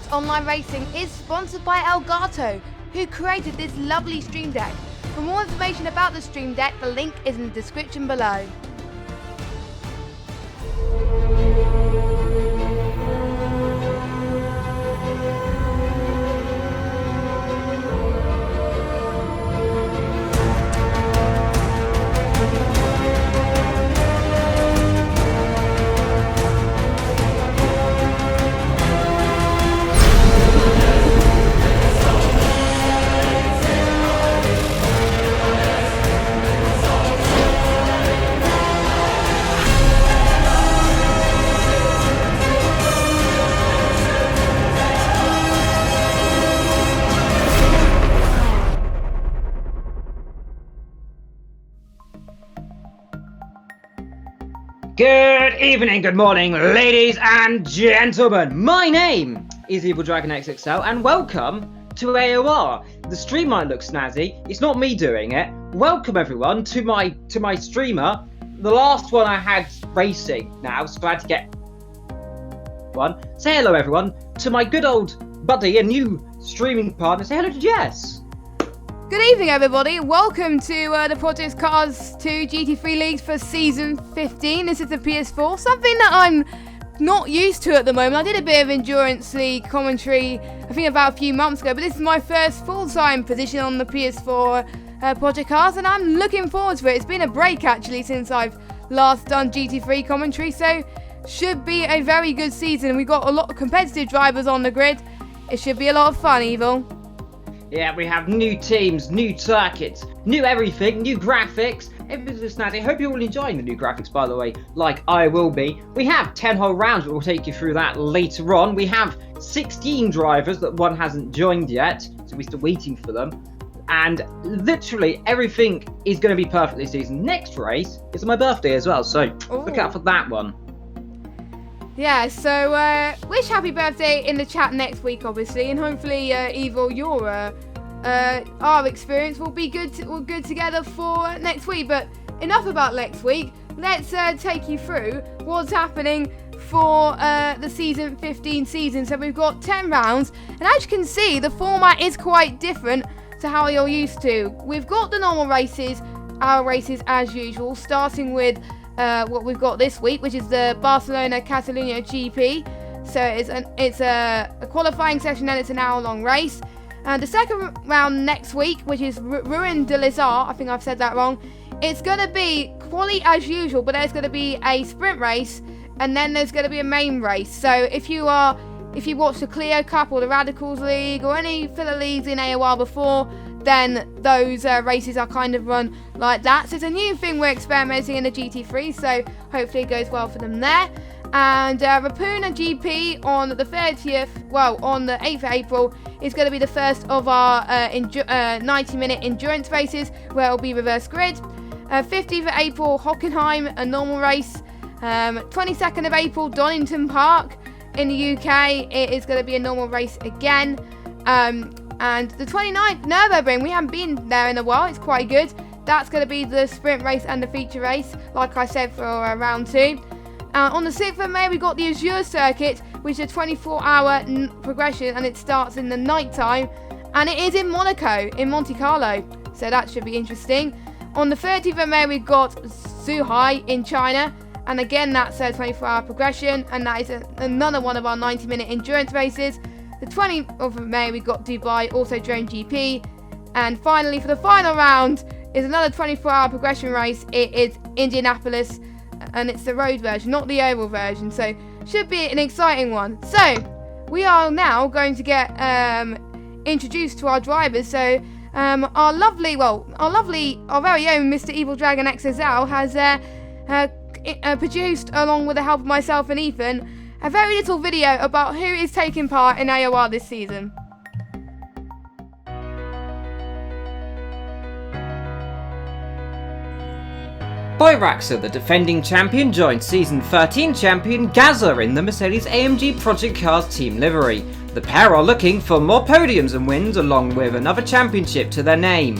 about Online Racing is sponsored by Elgato, who created this lovely Stream Deck. For more information about the Stream Deck, the link is in the description below. Good evening, good morning, ladies and gentlemen. My name is evildragonxxl and welcome to AOR. The stream might look snazzy. It's not me doing it. Welcome everyone to my streamer. The last one I had racing now, so I had to get one. Say hello everyone to my good old buddy, a new streaming partner. Say hello to Jess. Good evening everybody, welcome to the Project Cars 2 GT3 Leagues for Season 15. This is the PS4, something that I'm not used to at the moment. I did a bit of Endurance League commentary, I think about a few months ago, but this is my first full-time position on the PS4 Project Cars, and I'm looking forward to it. It's been a break actually since I've last done GT3 commentary, so should be a very good season. We've got a lot of competitive drivers on the grid. It should be a lot of fun, Evil. Yeah, we have new teams, new circuits, new everything, new graphics. Everything's snazzy. I hope you're all enjoying the new graphics, by the way, like I will be. We have 10 whole rounds, but we'll take you through that later on. We have 16 drivers that one hasn't joined yet, so we're still waiting for them. And literally everything is going to be perfect this season. Next race is my birthday as well, so look out for that one. Yeah, so wish happy birthday in the chat next week, obviously, and hopefully, Evil, your our experience will be good together for next week. But enough about next week. Let's take you through what's happening for the Season 15 season. So we've got 10 rounds, and as you can see, the format is quite different to how you're used to. We've got the normal races, our races as usual, starting with what we've got this week, which is the Barcelona Catalonia Gp. So it's a qualifying session and it's an hour-long race. And the second round next week, which is Ruin de Lizard, I think I've said that wrong. It's going to be quali as usual, but there's going to be a sprint race, and then there's going to be a main race. So if you watched the Clio Cup or the Radicals League or any filler leagues in AOR before, then those races are kind of run like that. So it's a new thing we're experimenting in the GT3, so hopefully it goes well for them there. And Rapuna GP on the 8th of April is going to be the first of our 90-minute endurance races, where it will be reverse grid. 15th of April, Hockenheim, a normal race. 22nd of April, Donington Park in the UK, it is going to be a normal race again. And the 29th, Nürburgring, we haven't been there in a while, it's quite good. That's going to be the sprint race and the feature race, like I said, for round 2. On the 6th of May, we got the Azure Circuit, which is a 24-hour progression, and it starts in the night time. And it is in Monaco, in Monte Carlo, so that should be interesting. On the 30th of May, we've got Zhuhai in China, and again, that's a 24-hour progression, and that is another one of our 90-minute endurance races. The 20th of May, we've got Dubai, also Drone GP. And finally, for the final round, is another 24-hour progression race. It is Indianapolis, and it's the road version, not the oval version. So, should be an exciting one. So, we are now going to get introduced to our drivers. So, our very own Mr. evildragonxxl has produced, along with the help of myself and Ethan, a very little video about who is taking part in AOR this season. Boyraxer, the defending champion, joined Season 13 champion Gazza in the Mercedes-AMG Project Cars team livery. The pair are looking for more podiums and wins, along with another championship to their name,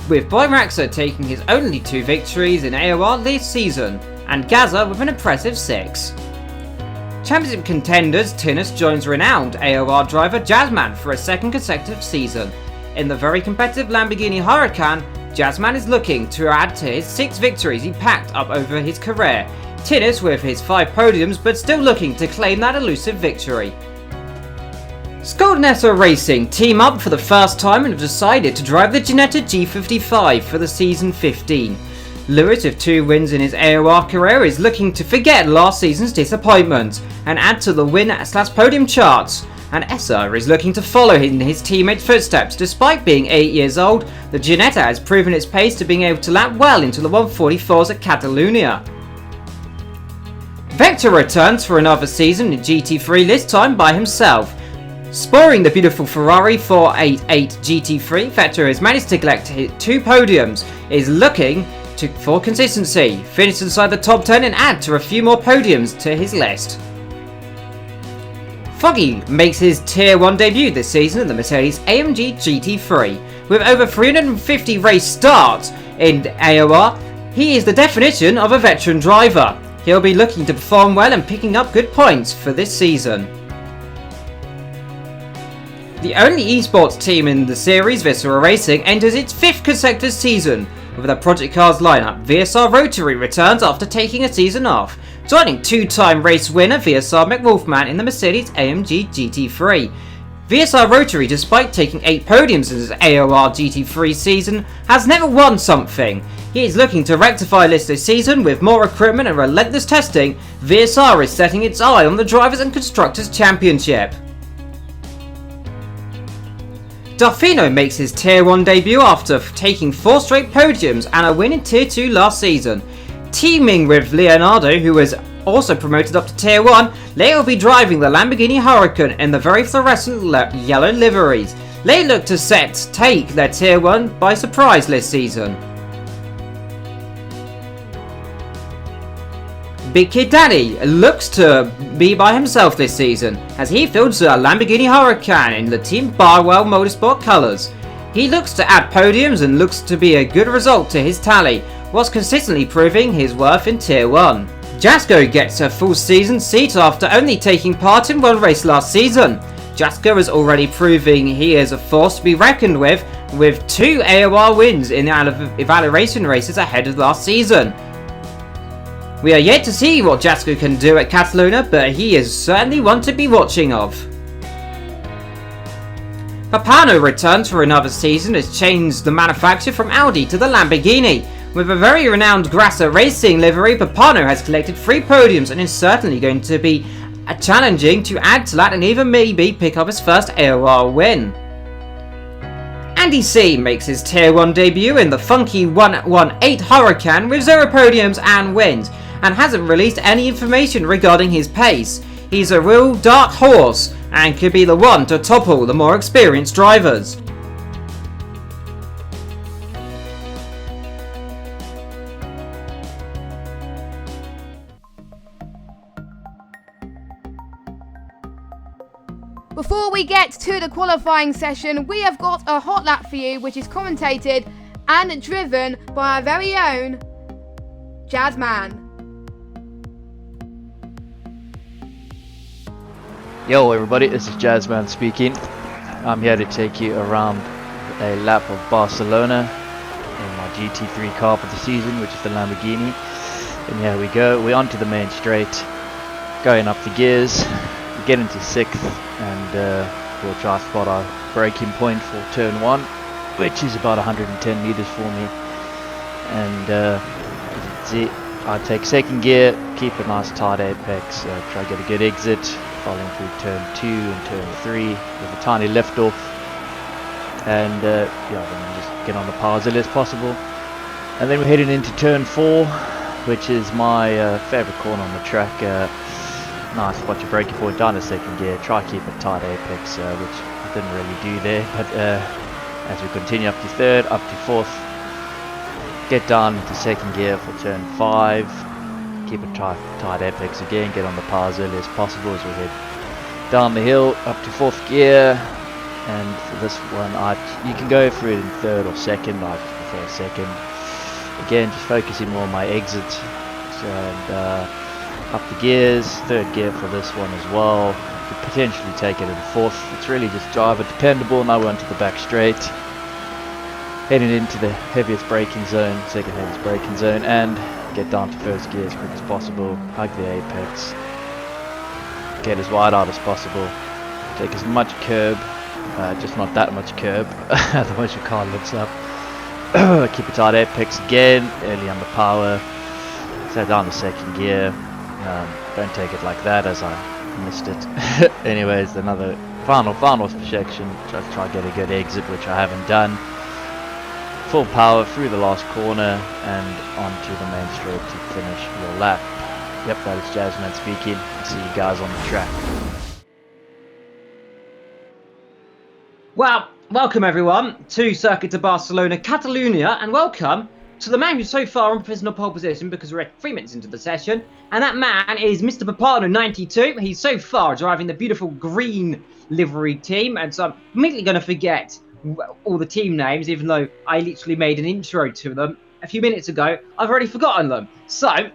with Boyraxer taking his only 2 victories in AOR this season, and Gazza with an impressive 6. Championship contenders Tinnis joins renowned AOR driver Jazzman for a second consecutive season. In the very competitive Lamborghini Huracan, Jazzman is looking to add to his 6 victories he packed up over his career. Tinnis with his 5 podiums, but still looking to claim that elusive victory. Skoldnessa Racing team up for the first time and have decided to drive the GT3 for the season 15. Lewis, with 2 wins in his AOR career, is looking to forget last season's disappointment and add to the win/podium charts. And Essa is looking to follow in his teammates' footsteps. Despite being 8 years old, the Ginetta has proven its pace to being able to lap well into the 144s at Catalunya. Vector returns for another season in GT3, this time by himself. Sporing the beautiful Ferrari 488 GT3, Vector has managed to collect 2 podiums, is looking for consistency, finish inside the top 10 and add to a few more podiums to his list. Foggy makes his Tier 1 debut this season in the Mercedes-AMG GT3. With over 350 race starts in AOR, he is the definition of a veteran driver. He'll be looking to perform well and picking up good points for this season. The only esports team in the series, Viscera Racing, enters its 5th consecutive season. With a Project Cars lineup, VSR Rotary returns after taking a season off, joining 2-time race winner VSR McWolfman in the Mercedes-AMG GT3. VSR Rotary, despite taking 8 podiums in his AOR GT3 season, has never won something. He is looking to rectify this season with more equipment and relentless testing. VSR is setting its eye on the Drivers and Constructors Championship. Delfino makes his Tier 1 debut after taking 4 straight podiums and a win in Tier 2 last season. Teaming with Leonardo, who was also promoted up to Tier 1, Leo will be driving the Lamborghini Huracan in the very fluorescent yellow liveries. Leo look to take their Tier 1 by surprise this season. Big Kid Daddy looks to be by himself this season, as he fields a Lamborghini Huracan in the Team Barwell Motorsport colours. He looks to add podiums and looks to be a good result to his tally, whilst consistently proving his worth in Tier 1. Jasko gets a full season seat after only taking part in 1 race last season. Jasko is already proving he is a force to be reckoned with 2 AOR wins in the evaluation races ahead of last season. We are yet to see what Jasko can do at Catalunya, but he is certainly one to be watching of. Papano returns for another season, has changed the manufacturer from Audi to the Lamborghini. With a very renowned Grassa Racing livery, Papano has collected 3 podiums and is certainly going to be challenging to add to that and even maybe pick up his first AOR win. Andy C makes his Tier 1 debut in the funky 118 Huracan with 0 podiums and wins, and hasn't released any information regarding his pace. He's a real dark horse and could be the one to topple the more experienced drivers. Before we get to the qualifying session, we have got a hot lap for you, which is commentated and driven by our very own Jazzman. Yo everybody, this is Jazzman speaking. I'm here to take you around a lap of Barcelona in my GT3 car for the season, which is the Lamborghini. And here we go, we're onto the main straight, going up the gears, we get into 6th, and we'll try to spot our braking point for turn 1, which is about 110 meters for me. And as you can see, I take 2nd gear, keep a nice tight apex, try to get a good exit, following through turn 2 and turn 3 with a tiny lift off, and yeah, then just get on the power as early as possible. And then we're heading into turn 4, which is my favourite corner on the track. Nice spot your braking point down to 2nd gear, try to keep a tight apex, which I didn't really do there, but as we continue up to 3rd, up to 4th, get down into 2nd gear for turn 5, keep a tight apex again, get on the power as early as possible as we head down the hill up to 4th gear. And for this one, you can go for it in 3rd or 2nd, I prefer 2nd. Again, just focusing more on my exit, and up the gears, third gear for this one as well. Could potentially take it in fourth. It's really just driver dependable. Now we're onto the back straight. Heading into the heaviest braking zone, second heaviest braking zone, and get down to first gear as quick as possible. Hug the apex. Get as wide out as possible. Take as much curb, just not that much curb, otherwise your car lifts up. Keep it tight, apex again, early under power. Set down the second gear. Don't take it like that, as I missed it. Anyways, another final section. Try to get a good exit, which I haven't done. Full power through the last corner and onto the main straight to finish your lap. Yep, that is Jasmine speaking. See you guys on the track. Well, welcome everyone to Circuit to Barcelona-Catalunya, and welcome to the man who's so far on provisional pole position because we're 3 minutes into the session, and that man is Mr. Papano 92. He's so far driving the beautiful green livery team, and so I'm immediately going to forget all the team names, even though I literally made an intro to them a few minutes ago. I've already forgotten them. So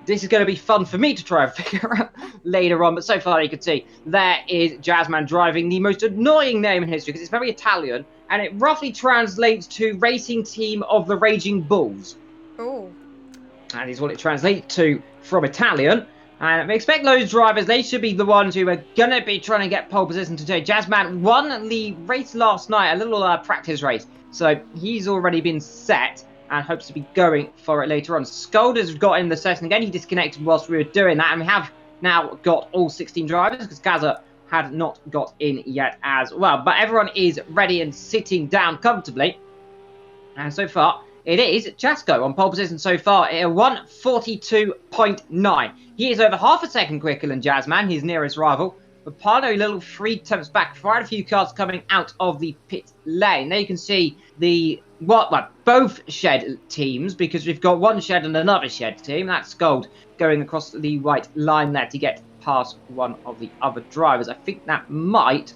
this is going to be fun for me to try and figure out later on. But so far you can see there is Jazzman driving the most annoying name in history because it's very Italian and it roughly translates to Racing Team of the Raging Bulls. Oh. That is what it translates to from Italian. And I expect those drivers, they should be the ones who are going to be trying to get pole position today. Jazzman won the race last night, a little practice race. So he's already been set and hopes to be going for it later on. Skolder's got in the session again. He disconnected whilst we were doing that. And we have now got all 16 drivers because Gaza had not got in yet as well. But everyone is ready and sitting down comfortably. And so far, it is Jasko on pole position so far at a 1:42.9. He is over half a second quicker than Jazzman, his nearest rival. But Pardo, little 3 tenths back. Quite a few cars coming out of the pit lane. There you can see both shed teams, because we've got one shed and another shed team. That's Gold going across the white line there to get past one of the other drivers. I think that might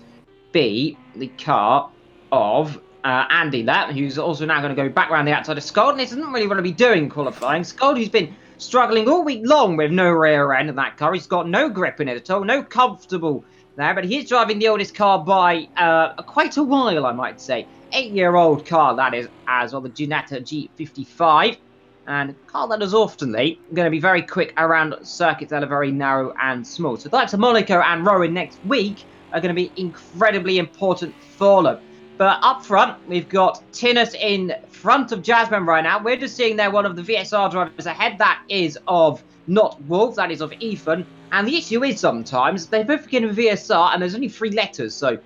be the car of Andy there, who's also now going to go back around the outside of Skald. And this isn't really what to be doing qualifying. Skald, who's been struggling all week long with no rear end in that car. He's got no grip in it at all, no comfortable there, but he's driving the oldest car by quite a while, I might say. 8-year-old car, that is, as well, the Ginetta G55. And a car that is oftenly going to be very quick around circuits that are very narrow and small. So the likes of Monaco and Rowan next week are going to be incredibly important for them. But up front, we've got Tinus in front of Jasmine right now. We're just seeing there one of the VSR drivers ahead. That is of not Wolf, that is of Ethan. And the issue is sometimes they both begin with VSR and there's only 3 letters. So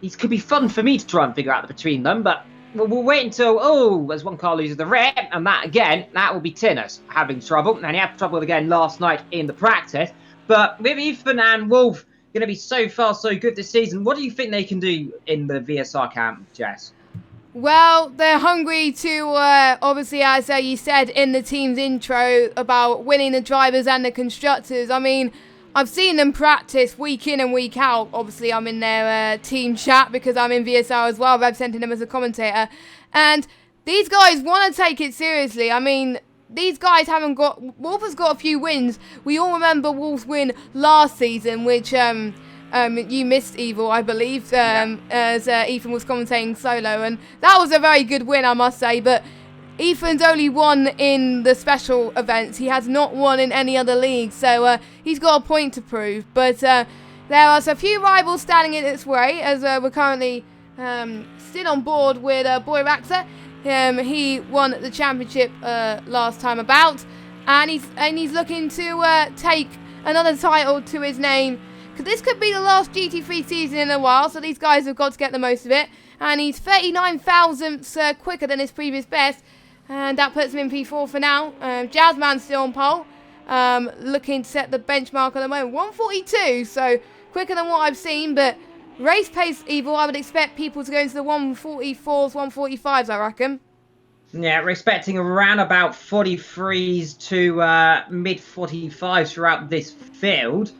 these could be fun for me to try and figure out between them. But we'll wait until, as one car loses the rear. And that, again, that will be Tinus having trouble. And he had trouble again last night in the practice. But with Ethan and Wolf going to be so far so good this season, what do you think they can do in the VSR camp, Jess? Well, they're hungry to, obviously, as you said in the team's intro, about winning the drivers and the constructors. I mean, I've seen them practice week in and week out. Obviously, I'm in their team chat because I'm in VSR as well, representing them as a commentator. And these guys want to take it seriously. I mean, these guys haven't got... Wolf has got a few wins. We all remember Wolf's win last season, which you missed, Evil, I believe, as Ethan was commentating solo. And that was a very good win, I must say. But Ethan's only won in the special events. He has not won in any other league. So he's got a point to prove. But there are a few rivals standing in its way, as we're currently still on board with Boy Raxa. He won the championship last time about, and he's looking to take another title to his name, because this could be the last GT3 season in a while, so these guys have got to get the most of it. And he's 39 thousandths quicker than his previous best, and that puts him in P4 for now. Jazzman's still on pole, looking to set the benchmark at the moment, 142, so quicker than what I've seen, but race pace, Evil, I would expect people to go into the 144s, 145s, I reckon. Yeah, we're expecting around about 43s to mid 45s throughout this field.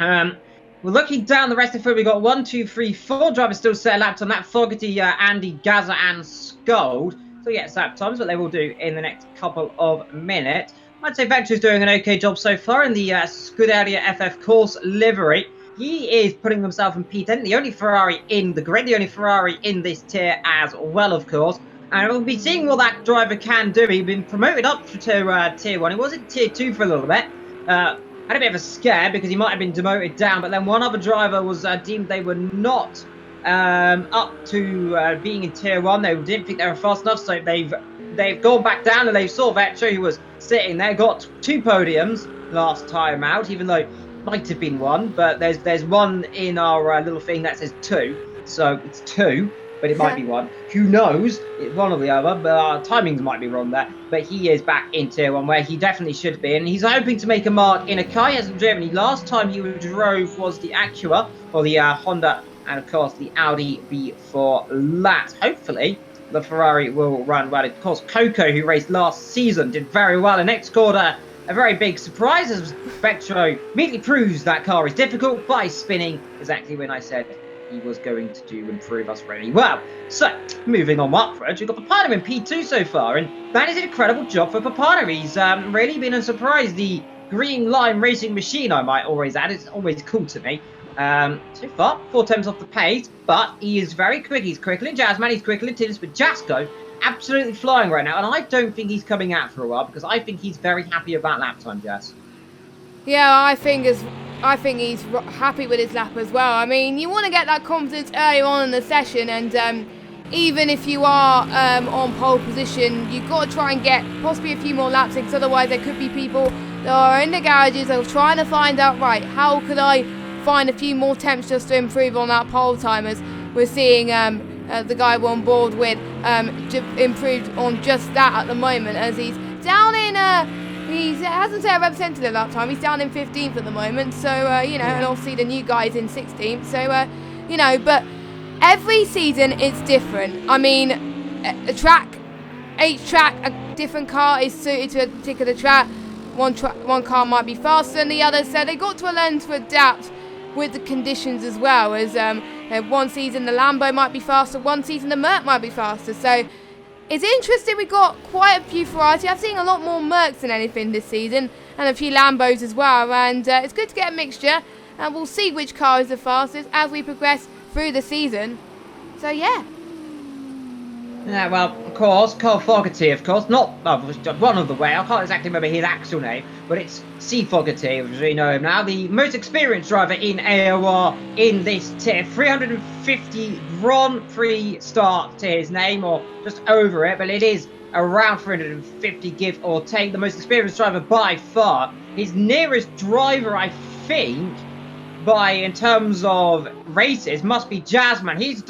We're looking down the rest of the field. We've got 1, 2, 3, 4 drivers still set lapped on that. Fogarty, Andy, Gaza, and Scold. So yes, lap times, but they will do in the next couple of minutes. I'd say Vector's doing an okay job so far in the Scuderia FF course livery. He is putting himself in P10, the only Ferrari in the grid, the only Ferrari in this tier as well, of course. And we'll be seeing what that driver can do. He's been promoted up to tier 1. He was in tier 2 for a little bit. Had a bit of a scare because he might have been demoted down, but then one other driver was deemed they were not up to being in tier 1. They didn't think they were fast enough, so they've gone back down, and they saw Vector, who was sitting there, got 2 podiums last time out, even though it might have been 1, but there's 1 in our little thing that says 2, so it's 2, but it might be 1. Who knows? It's one or the other, but our timings might be wrong there. But he is back in tier 1, where he definitely should be, and he's hoping to make a mark in a car he hasn't driven. The last time he drove was the Acura, or the Honda, and of course the Audi B4 Lat. Hopefully the Ferrari will run well. Of course, Coco, who raced last season, did very well, and next scored a very big surprise as Vectro immediately proves that car is difficult by spinning exactly when I said he was going to improve us really well. So, moving on upwards, we've got Papano in P2 so far, and that is an incredible job for Papano. He's really been a surprise. The green line racing machine, I might always add, it's always cool to me. So far, 4 times off the pace, but he is very quick. He's quicker than Jazzman, he's quicker than Tiddus, but Jasco absolutely flying right now, and I don't think he's coming out for a while because I think he's very happy about lap time, Jess. Yeah, I think he's happy with his lap as well. I mean, you want to get that confidence early on in the session, and even if you are on pole position, you've got to try and get possibly a few more laps in, because otherwise there could be people that are in the garages of trying to find out, right, how could I find a few more temps just to improve on that pole time, as we're seeing the guy we're on board with improved on just that at the moment, as he's down in he hasn't said a representative lap time, he's down in 15th at the moment, so you know, and obviously the new guy's in 16th, so you know, but every season it's different. I mean, each track, a different car is suited to a particular track. One car might be faster than the other, so they got to learn to adapt with the conditions as well, as one season the Lambo might be faster, one season the Merc might be faster, so it's interesting. We've got quite a few variety. I've seen a lot more Mercs than anything this season, and a few Lambos as well, and it's good to get a mixture, and we'll see which car is the fastest as we progress through the season. So yeah. Yeah, well, of course, Carl Fogarty, of course, not one of the way. I can't exactly remember his actual name, but it's C. Fogarty, as we know him now, the most experienced driver in AOR in this tier. 350 Grand Prix start to his name, or just over it, but it is around 350, give or take. The most experienced driver by far. His nearest driver, I think, in terms of races, must be Jazzman. He's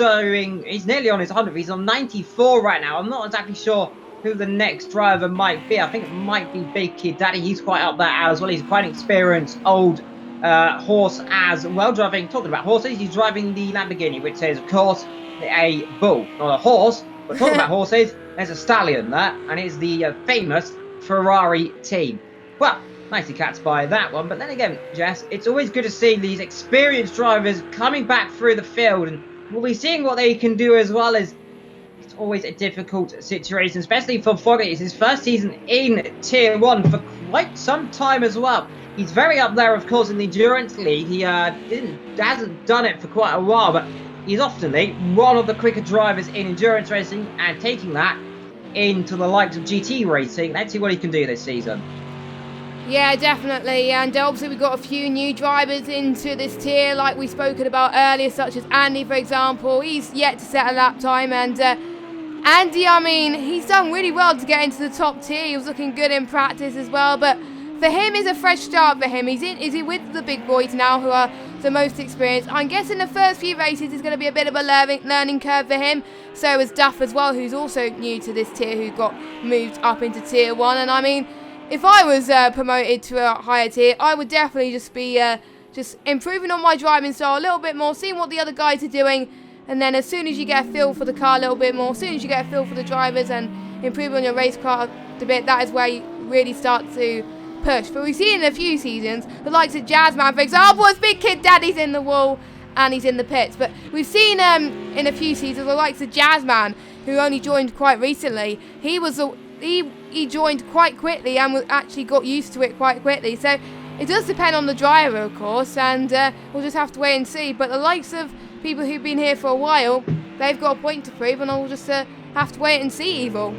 nearly on his 100th. He's on 94 right now. I'm not exactly sure who the next driver might be. I think it might be Big Kid Daddy. He's quite up there as well. He's quite an experienced old horse as well. Talking about horses, he's driving the Lamborghini, which is, of course, a bull. Not a horse, but talking about horses, there's a stallion there, and it's the famous Ferrari team. Well, nicely catched by that one, but then again, Jess, it's always good to see these experienced drivers coming back through the field, and we'll be seeing what they can do as well. As it's always a difficult situation, especially for Fogarty. It's his first season in Tier 1 for quite some time as well. He's very up there, of course, in the Endurance League. He hasn't done it for quite a while, but he's often one of the quicker drivers in endurance racing, and taking that into the likes of GT racing. Let's see what he can do this season. Yeah, definitely, and obviously we've got a few new drivers into this tier, like we've spoken about earlier, such as Andy, for example. He's yet to set a lap time, and Andy, I mean, he's done really well to get into the top tier. He was looking good in practice as well, but for him, it's a fresh start for him. He's with the big boys now, who are the most experienced. I'm guessing the first few races is going to be a bit of a learning curve for him. So is Duff as well, who's also new to this tier, who got moved up into Tier 1, and I mean, if I was promoted to a higher tier, I would definitely just be just improving on my driving style a little bit more, seeing what the other guys are doing, and then as soon as you get a feel for the car a little bit more, as soon as you get a feel for the drivers and improve on your race car a bit, that is where you really start to push. But we've seen in a few seasons, the likes of Jazzman, for example, as Big Kid Daddy's in the wall and he's in the pits. But we've seen in a few seasons the likes of Jazzman, who only joined quite recently. He was he joined quite quickly and actually got used to it quite quickly. So it does depend on the driver, of course, and we'll just have to wait and see. But the likes of people who've been here for a while, they've got a point to prove, and I'll just have to wait and see, Evil.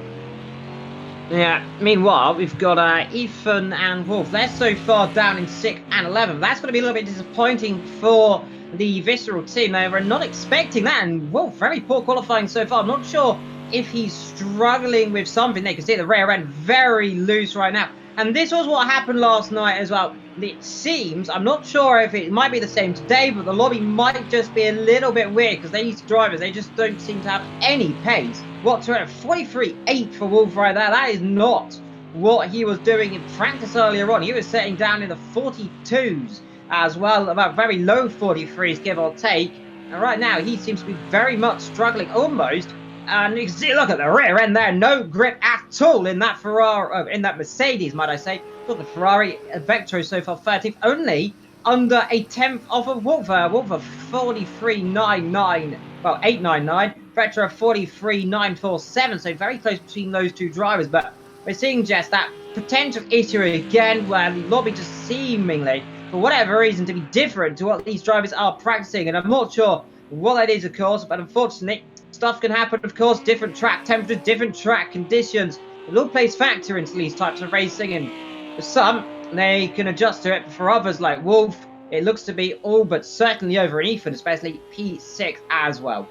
Yeah, meanwhile, we've got Ethan and Wolf. They're so far down in 6th and 11th. That's going to be a little bit disappointing for the Visceral team. They were not expecting that, and Wolf, very poor qualifying so far. I'm not sure if he's struggling with something. They can see the rear end very loose right now. And this was what happened last night as well. It seems, I'm not sure if it might be the same today, but the lobby might just be a little bit weird because these drivers, they just don't seem to have any pace whatsoever. 43.8 for Wolf right there. That is not what he was doing in practice earlier on. He was setting down in the 42s as well, about very low 43s, give or take. And right now, he seems to be very much struggling almost. And you can see, look at the rear end there, no grip at all in that Ferrari, in that Mercedes, might I say. Look, the Ferrari Vectro so far 13th, only under a 10th off of Wolf. Wolf of 43.99, well, 8.99. Vectro 43.947, so very close between those two drivers. But we're seeing, Jess, that potential issue again, where the lobby just seemingly, for whatever reason, to be different to what these drivers are practicing. And I'm not sure what that is, of course, but unfortunately, stuff can happen, of course. Different track temperatures, different track conditions. It all plays factor into these types of racing, and for some, they can adjust to it. But for others, like Wolf, it looks to be all but certainly over in Ethan, especially P6 as well.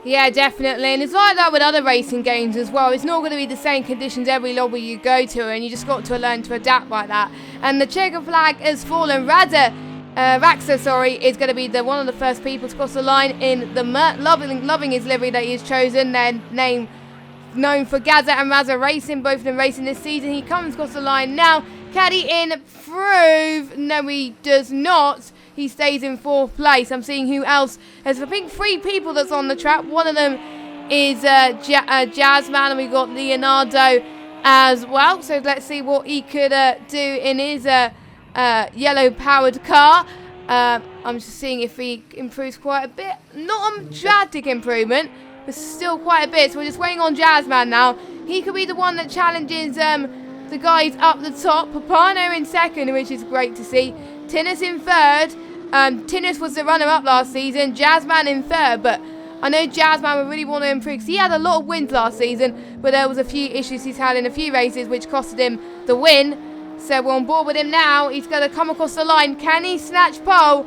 Yeah, definitely. And it's like that with other racing games as well. It's not going to be the same conditions every lobby you go to, and you just got to learn to adapt like that. And the checker flag has fallen. Raxa, is going to be one of the first people to cross the line in the loving his livery that he has chosen. Their name known for Gaza and Raza Racing, both of them racing this season. He comes across the line now. Can he improve? No, he does not. He stays in 4th place. I'm seeing who else. There's, I think, 3 people that's on the track. One of them is Jazzman, and we've got Leonardo as well. So let's see what he could do in his yellow-powered car. I'm just seeing if he improves quite a bit. Not a drastic improvement, but still quite a bit. So we're just waiting on Jazzman now. He could be the one that challenges the guys up the top. Papano in 2nd, which is great to see. Tinnis in 3rd. Tinnis was the runner-up last season. Jazzman in 3rd, but I know Jazzman would really want to improve because he had a lot of wins last season, but there was a few issues he's had in a few races which costed him the win. So we're on board with him now. He's going to come across the line. Can he snatch pole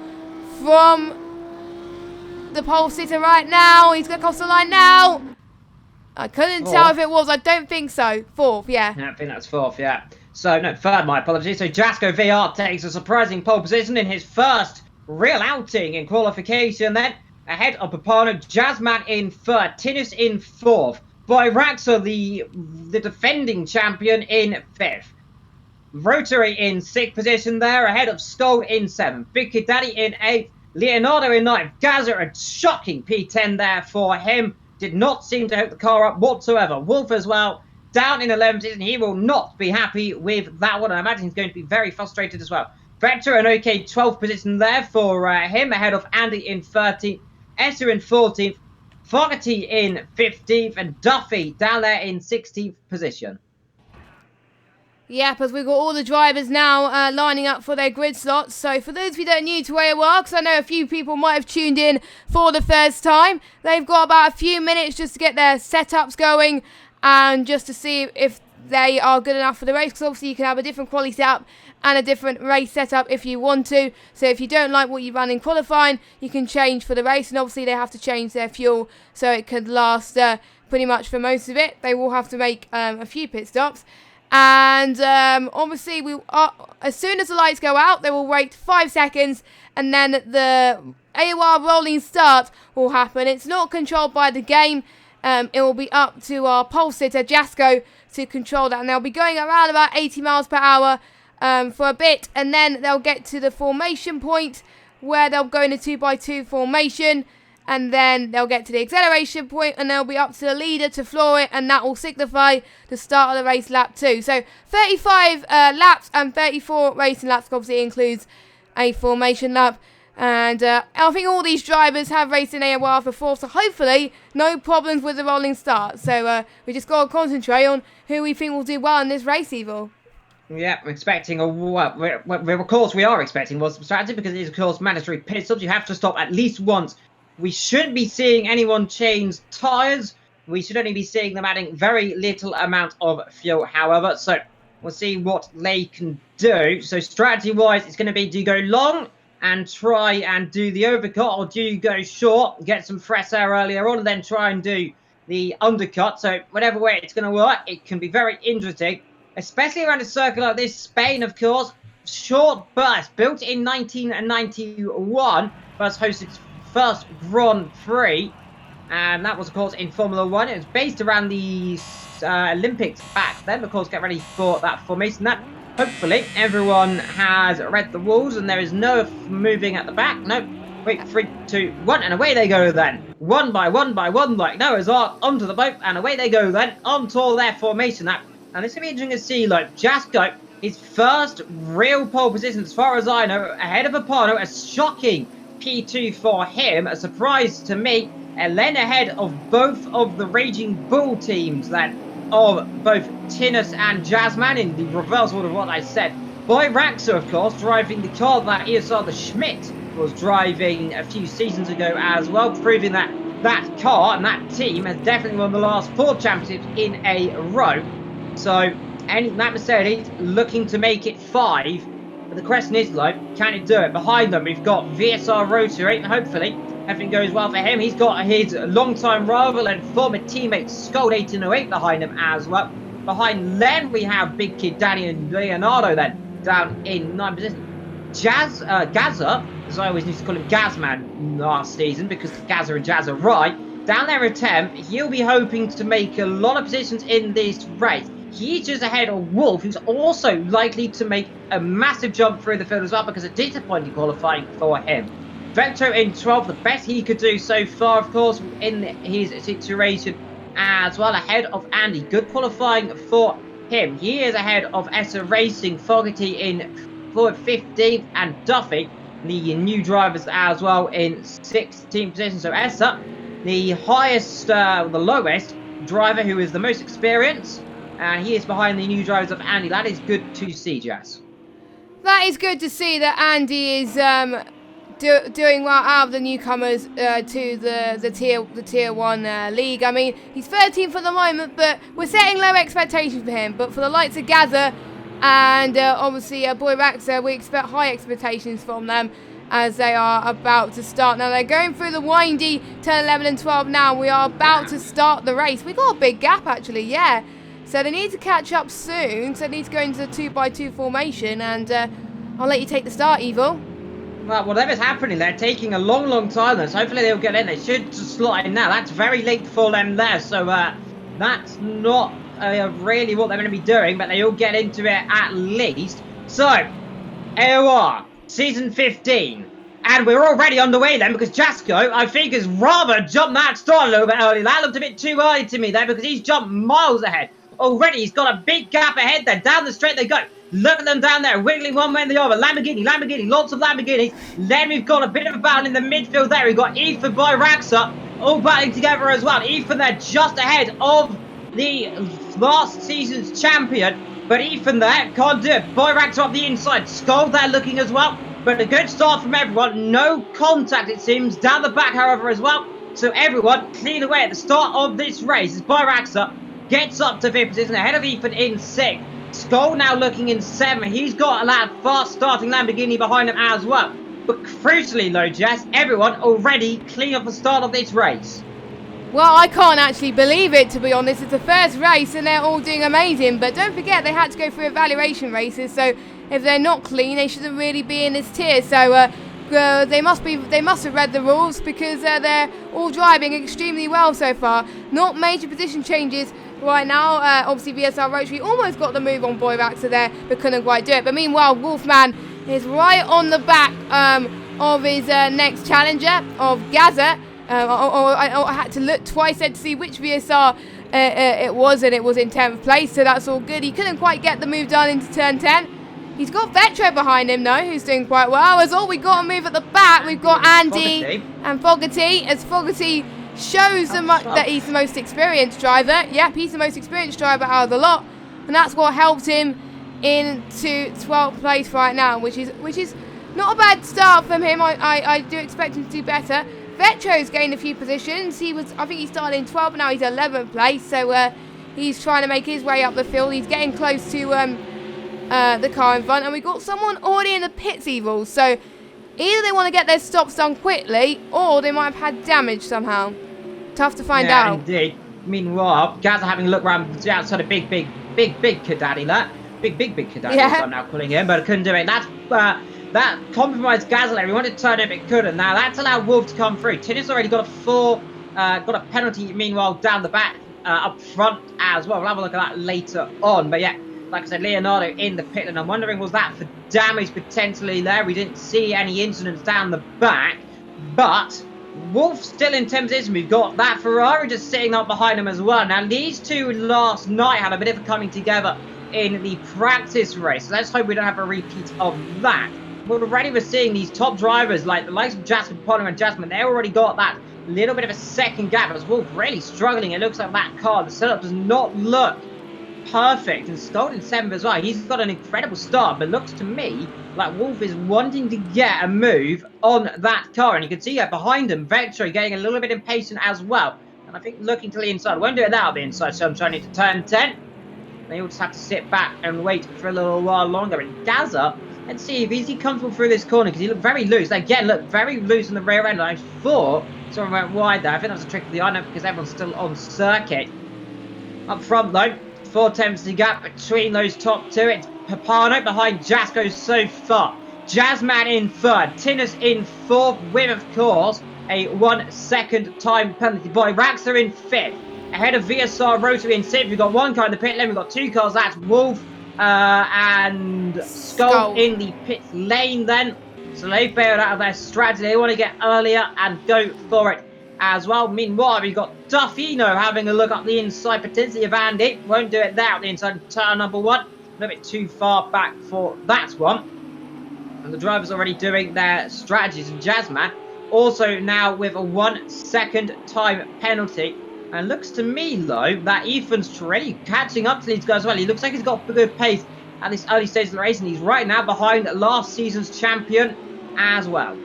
from the pole sitter right now? He's going to cross the line now. I couldn't tell if it was. I don't think so. 4th, yeah. I think that's 4th, yeah. So, no, 3rd, my apologies. So Jasko VR takes a surprising pole position in his first real outing in qualification. Then, ahead of Papano, Jazzman in 3rd, Tinnis in 4th. Raxa, the defending champion, in 5th. Rotary in 6th position there, ahead of Stoll in 7th. Big Kid Daddy in 8th. Leonardo in 9th. Gaza, a shocking P10 there for him. Did not seem to hook the car up whatsoever. Wolf as well, down in 11th position. He will not be happy with that one. I imagine he's going to be very frustrated as well. Vector, an okay 12th position there for him, ahead of Andy in 13th. Esser in 14th. Fogarty in 15th. And Duffy down there in 16th position. Yep, as we've got all the drivers now lining up for their grid slots. So for those of you that are new to AOR, because I know a few people might have tuned in for the first time, they've got about a few minutes just to get their setups going and just to see if they are good enough for the race. Because obviously you can have a different quality setup and a different race setup if you want to. So if you don't like what you run in qualifying, you can change for the race. And obviously they have to change their fuel so it could last pretty much for most of it. They will have to make a few pit stops. And obviously, as soon as the lights go out, they will wait 5 seconds, and then the AOR rolling start will happen. It's not controlled by the game. It will be up to our pole sitter, Jasko, to control that. And they'll be going around about 80 miles per hour for a bit, and then they'll get to the formation point where they'll go in a 2x2 formation. And then they'll get to the acceleration point and they'll be up to the leader to floor it, and that will signify the start of the race lap 2. So 35 laps and 34 racing laps, obviously includes a formation lap. And I think all these drivers have raced in AOR before, so hopefully no problems with the rolling start. So we just got to concentrate on who we think will do well in this race, Evil. Yeah, we're expecting of course we are expecting was strategy because it is of course mandatory pit stops. You have to stop at least once. We shouldn't be seeing anyone change tyres. We should only be seeing them adding very little amount of fuel, however. So we'll see what they can do. So strategy-wise, it's going to be, do you go long and try and do the overcut, or do you go short, get some fresh air earlier on, and then try and do the undercut? So whatever way it's going to work, it can be very interesting, especially around a circle like this. Spain, of course, short burst, built in 1991, first hosted its first Grand Prix, and that was, of course, in Formula 1. It was based around the Olympics back then. Of course, get ready for that formation. That, hopefully, everyone has read the rules, and there is no moving at the back. No, wait, 3, 2, 1, and away they go then. One by one, like Noah's Ark, onto the boat, and away they go then, onto their formation. And it's going to be interesting to see, like, Jess go, his first real pole position, as far as I know, ahead of Apano, a shocking P2 for him, a surprise to me, and then ahead of both of the Raging Bull teams, then, of both Tinus and Jazzman, in the reverse order of what I said. Boy Raxa, of course, driving the car that ESR the Schmidt was driving a few seasons ago as well, proving that that car and that team has definitely won the last 4 championships in a row. So, that Mercedes looking to make it 5. But the question is, like, can it do it? Behind them, we've got VSR Rotary, and hopefully everything goes well for him. He's got his long-time rival and former teammate Skull 1808 behind him as well. Behind them, we have Big Kid Danny and Leonardo then, down in 9th position. Gazza, as I always used to call him Gazman last season, because Gazza and Jazz are right, down there at 10th, he'll be hoping to make a lot of positions in this race. He's just ahead of Wolf, who's also likely to make a massive jump through the field as well, because a disappointing qualifying for him. Vecto in 12th, the best he could do so far, of course, in his situation as well, ahead of Andy. Good qualifying for him. He is ahead of Essa Racing, Fogarty in 15th, and Duffy, the new drivers as well, in 16th position. So Essa, the highest, the lowest driver, who is the most experienced, and he is behind the new drivers of Andy. That is good to see, Jess. That is good to see that Andy is doing well out of the newcomers to the tier 1 league. I mean, he's 13th for the moment, but we're setting low expectations for him. But for the likes of Gather and obviously Boy Raxa, we expect high expectations from them as they are about to start. Now they're going through the windy turn 11 and 12 now. We are about to start the race. We got a big gap actually, yeah. So they need to catch up soon. So they need to go into the 2x2 formation, and I'll let you take the start, Evil. Well, whatever's happening, they're taking a long time then, so hopefully they'll get in. They should just slot in now. That's very late for them there, so that's not really what they're going to be doing, but they'll get into it at least. So, AOR, Season 15. And we're already underway then, because Jasko, I think, has rather jumped that start a little bit early. That looked a bit too early to me there, because he's jumped miles ahead. Already, he's got a big gap ahead there. Down the straight they go. Look at them down there, wiggling one way and the other. Lamborghini, lots of Lamborghinis. Then we've got a bit of a battle in the midfield there. We've got Ethan by Raxa, all battling together as well. Ethan there just ahead of the last season's champion. But Ethan there can't do it. Boy Raxa up the inside. Skull there looking as well. But a good start from everyone. No contact, it seems, down the back, however, as well. So everyone clean away at the start of this race as Boy Raxa gets up to 5th position ahead of Ethan in 6th. Skull now looking in 7th. He's got that fast starting Lamborghini behind him as well. But crucially though, Jess, everyone already clean off the start of this race. Well, I can't actually believe it, to be honest. It's the first race and they're all doing amazing. But don't forget, they had to go through evaluation races. So if they're not clean, they shouldn't really be in this tier. So they must have read the rules, because they're all driving extremely well so far. Not major position changes right now. Obviously VSR Rotary almost got the move on Boy Raxa there, but couldn't quite do it. But meanwhile, Wolfman is right on the back of his next challenger, of Gaza. I had to look twice to see which VSR it was, and it was in 10th place, so that's all good. He couldn't quite get the move done into turn 10. He's got Vetro behind him though, who's doing quite well. As all we got to move at the back, we've got Andy and Fogarty. As Fogarty shows that he's the most experienced driver. Yep, he's the most experienced driver out of the lot, and that's what helped him into 12th place right now, which is not a bad start from him. I do expect him to do better. Vetro's gained a few positions. I think he started in 12th, now he's 11th place. So he's trying to make his way up the field. He's getting close to the car in front, and we've got someone already in the pits, Evil. So either they want to get their stops done quickly, or they might have had damage somehow. Tough to find out. Indeed. Meanwhile, guys are having a look around the outside of big Cadaddy, that. Big Cadaddy, I'm now calling him, but I couldn't do it. That compromised Gazelle. He wanted to turn it, but couldn't. Now that's allowed Wolf to come through. Tinnis already got a penalty. Meanwhile, down the back, up front as well. We'll have a look at that later on. But yeah, like I said, Leonardo in the pit, and I'm wondering, was that for damage potentially there? We didn't see any incidents down the back, but Wolf still in 10th position. We've got that Ferrari just sitting up behind him as well. Now these two last night had a bit of a coming together in the practice race. So let's hope we don't have a repeat of that. But already we're seeing these top drivers like the likes of Jasmine Potter and Jasmine. They already got that little bit of a second gap. As Wolf really struggling. It looks like that car, the setup does not look perfect. And Stolt in 7th as well. He's got an incredible start, but looks to me like Wolf is wanting to get a move on that car. And you can see behind him, Vector getting a little bit impatient as well. And I think looking to the inside. Won't do it that on the inside, so I'm trying to turn 10. They all just have to sit back and wait for a little while longer. And Gaza, let's see if he's comfortable through this corner, because he looked very loose. Again, looked very loose in the rear end. I thought someone went wide there. I think that was a trick of the eye, because everyone's still on circuit. Up front, though, 4 tenths to gap between those top two. It's Papano behind Jess, goes so far. Jazzman in 3rd. Tinnis in 4th, with, of course, a 1 second time penalty. Boy, Raxer in 5th. Ahead of VSR Rotary in 6th. We've got one car in the pit lane. We've got 2 cars. That's Wolf and Skull in the pit lane then. So they bailed out of their strategy. They want to get earlier and go for it as well. Meanwhile, we've got Duffino having a look up the inside, potentially of Andy. Won't do it there at the inside turn number 1. A little bit too far back for that one. And the driver's already doing their strategies. And Jazzman also now with a 1 second time penalty. And looks to me, though, that Ethan's really catching up to these guys as well. He looks like he's got a good pace at this early stage of the race, and he's right now behind last season's champion as well.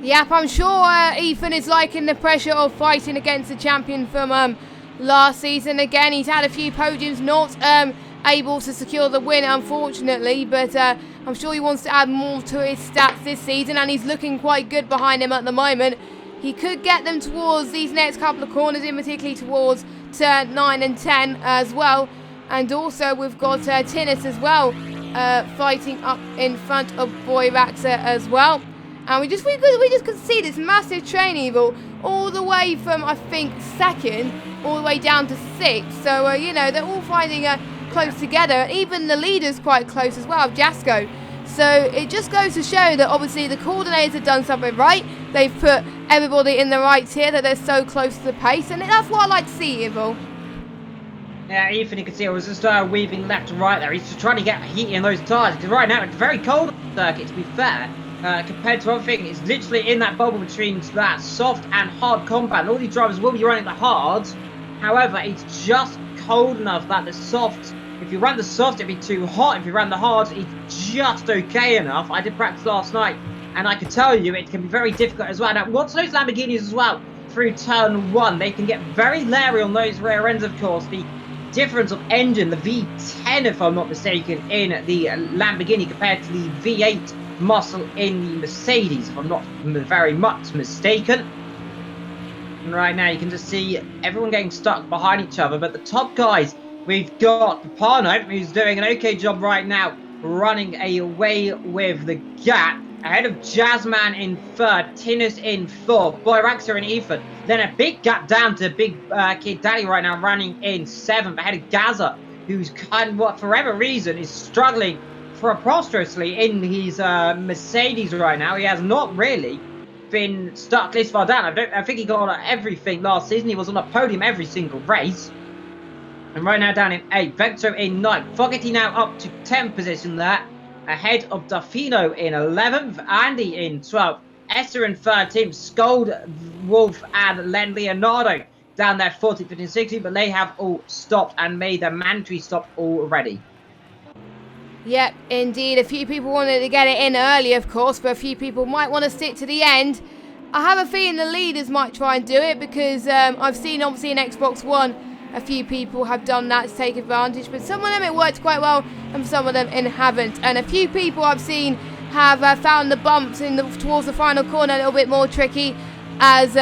Yep, I'm sure Ethan is liking the pressure of fighting against the champion from last season. Again, he's had a few podiums, not able to secure the win, unfortunately, but I'm sure he wants to add more to his stats this season, and he's looking quite good behind him at the moment. He could get them towards these next couple of corners, in particularly towards turn 9 and 10 as well. And also we've got Tinnis as well, fighting up in front of Boy Raxer as well. And we just can see this massive train evil all the way from, I think, 2nd all the way down to 6th. So you know, they're all fighting close together. Even the leader's quite close as well, Jasco. So it just goes to show that obviously the coordinators have done something right. They've put everybody in the right tier, that they're so close to the pace, and that's what I like to see, Evil. Yeah, Ethan, you can see it was just weaving left to right there. He's just trying to get heat in those tyres, because right now it's very cold on the circuit, to be fair. Compared to other things, it's literally in that bubble between that soft and hard compound. All these drivers will be running the hards. However, it's just cold enough that the soft, if you run the soft, it'd be too hot. If you run the hard, it's just okay enough. I did practice last night, and I can tell you it can be very difficult as well. Now, watch those Lamborghinis as well through turn 1. They can get very leery on those rear ends, of course. The difference of engine, the V10, if I'm not mistaken, in the Lamborghini compared to the V8 muscle in the Mercedes, if I'm not very much mistaken. And right now, you can just see everyone getting stuck behind each other, but the top guys, we've got Papano, who's doing an okay job right now, running away with the gap. Ahead of Jazzman in 3rd, Tinnis in 4th, Boy Raxer and Ethan. Then a big gap down to Big Kid Daddy right now, running in 7th. Ahead of Gaza, who's kind of, for whatever reason, is struggling preposterously in his Mercedes right now. He has not really been stuck this far down. I think he got on everything last season. He was on a podium every single race. And right now down in 8th, Vector in 9th. Fogarty now up to 10th position there. ahead of Duffino in 11th, Andy in 12th, Esther in 13th, Scold, Wolf, and Len Leonardo down there 40, 50, 60, but they have all stopped and made their mandatory stop already. Yep, indeed. A few people wanted to get it in early, of course, but a few people might want to stick to the end. I have a feeling the leaders might try and do it because I've seen, obviously, in Xbox One, a few people have done that to take advantage, but some of them it worked quite well and some of them it haven't. And a few people I've seen have found the bumps towards the final corner a little bit more tricky, as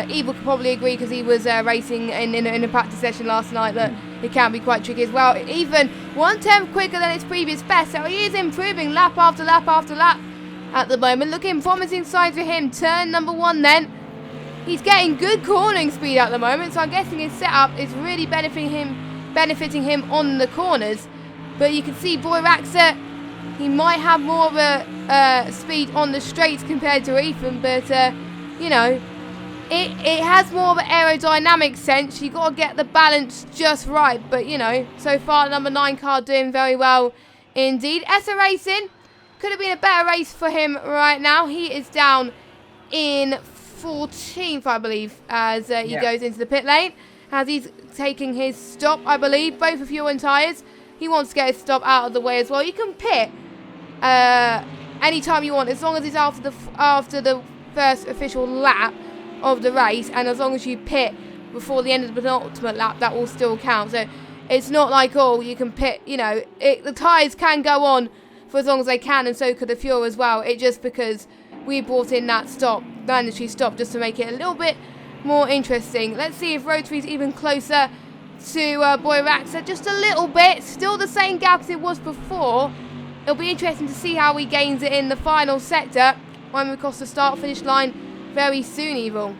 Evil could probably agree because he was racing in a practice session last night, that it can be quite tricky as well. Even 1/10 quicker than his previous best, so he is improving lap after lap after lap at the moment. Looking promising signs for him. Turn number 1 then. He's getting good cornering speed at the moment, so I'm guessing his setup is really benefiting him on the corners. But you can see Boy Raxa, he might have more of a speed on the straights compared to Ethan, but you know, it has more of an aerodynamic sense. You got to get the balance just right. But you know, so far number 9 car doing very well indeed. Essa Racing could have been a better race for him right now. He is down in 14th, I believe, as he goes into the pit lane, as he's taking his stop, I believe, both of fuel and tyres. He wants to get his stop out of the way as well. You can pit anytime you want, as long as it's after the first official lap of the race, and as long as you pit before the end of the penultimate lap, that will still count. So it's not like, oh, you can pit, you know, the tyres can go on for as long as they can, and so could the fuel as well. It just because we brought in that mandatory stop, just to make it a little bit more interesting. Let's see if Rotary's even closer to Boy Raxa, just a little bit. Still the same gap as it was before. It'll be interesting to see how he gains it in the final sector when we cross the start-finish line very soon, Evil.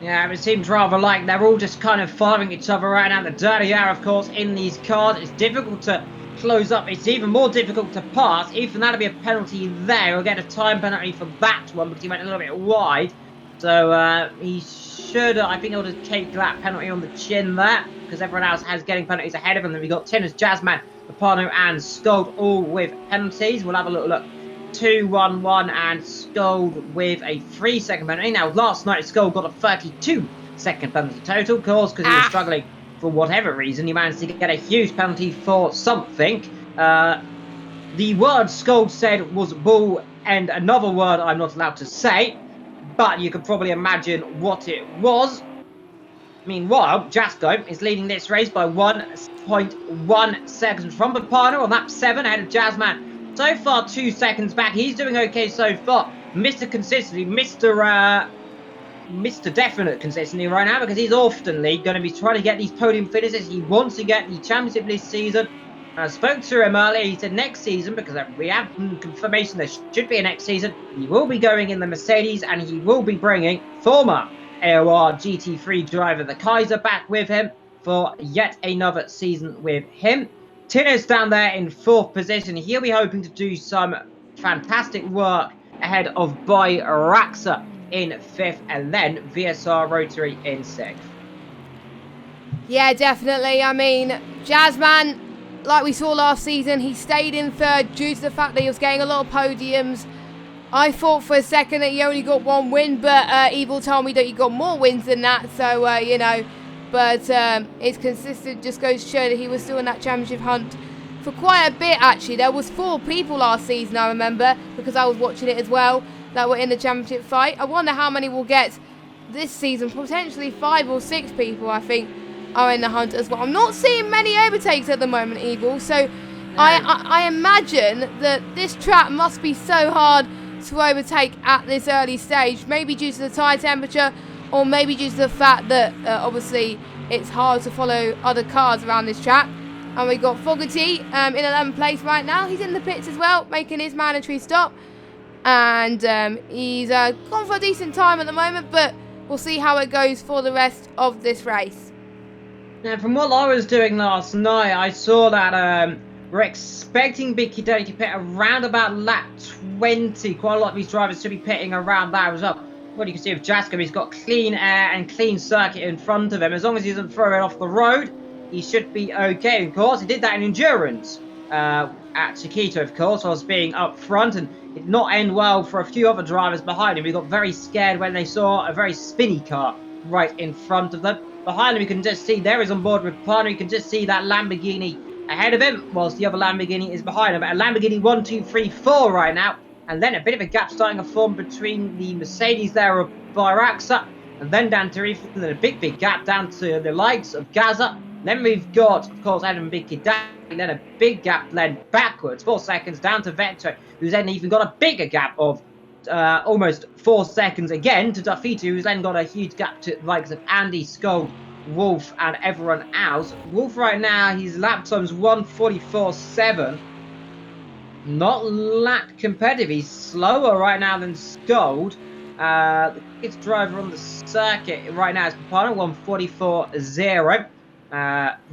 Yeah, it seems rather like they're all just kind of following each other right now. The dirty hour, of course, in these cars. It's difficult to close up. It's even more difficult to pass. Even that'll be a penalty there. He'll get a time penalty for that one because he went a little bit wide. So he should, I think, able to take that penalty on the chin there, because everyone else has getting penalties ahead of him. Then we've got Tinners, Jazzman, Rapano, and Scold all with penalties. We'll have a little look. 2-1-1 and Scold with a 3-second penalty. Now, last night Scold got a 32-second penalty total, of course, because he was struggling for whatever reason. He managed to get a huge penalty for something. The word Scold said was bull, and another word I'm not allowed to say, but you can probably imagine what it was. Meanwhile, Jasko is leading this race by 1.1 seconds from Rapano on lap 7 ahead of Jazzman. So far, 2 seconds back. He's doing okay so far. Mr. Consistency, Mr. Definite Consistency right now, because he's oftenly going to be trying to get these podium finishes. He wants to get the championship this season. I spoke to him earlier. He said next season, because we have confirmation there should be a next season, he will be going in the Mercedes, and he will be bringing former AOR GT3 driver the Kaiser back with him for yet another season with him. Tinner's down there in 4th position. He'll be hoping to do some fantastic work ahead of Boy Raxa in 5th, and then VSR Rotary in 6th. Yeah, definitely. I mean, Jazzman, like we saw last season, he stayed in 3rd due to the fact that he was getting a lot of podiums. I thought for a second that he only got 1 win, but Evil told me that he got more wins than that, so, you know. But it's consistent, just goes to show that he was still in that championship hunt for quite a bit, actually. There was 4 people last season, I remember, because I was watching it as well, that were in the championship fight. I wonder how many we'll get this season. Potentially 5 or 6 people, I think, are in the hunt as well. I'm not seeing many overtakes at the moment, Evil, so no. I imagine that this track must be so hard to overtake at this early stage, maybe due to the tyre temperature, or maybe due to the fact that, obviously, it's hard to follow other cars around this track. And we've got Fogarty in 11th place right now. He's in the pits as well, making his mandatory stop. And he's gone for a decent time at the moment, but we'll see how it goes for the rest of this race. Now, from what I was doing last night, I saw that we're expecting Bicky Day to pit around about lap 20. Quite a lot of these drivers should be pitting around that as well. What you can see with Jasko, he's got clean air and clean circuit in front of him. As long as he doesn't throw it off the road, he should be okay. Of course, he did that in endurance at Chiquito, of course, was being up front, and it did not end well for a few other drivers behind him. We got very scared when they saw a very spinny car right in front of them. Behind him, you can just see there is on board with Pano. You can just see that Lamborghini ahead of him, whilst the other Lamborghini is behind him. But a Lamborghini 1, 2, 3, 4 right now. And then a bit of a gap starting to form between the Mercedes there of Byraxa, and then down to Ethan, and then a big gap down to the likes of Gaza. Then we've got, of course, Adam Bicky down, and then a big gap then backwards, 4 seconds down to Vector, who's then even got a bigger gap of almost 4 seconds again to Duffito, who's then got a huge gap to the likes of Andy, Skull, Wolf, and everyone else. Wolf right now, his lap time's 1:44.7. Not lap competitive. He's slower right now than Scold. The quickest driver on the circuit right now is Papano, 1:44.0.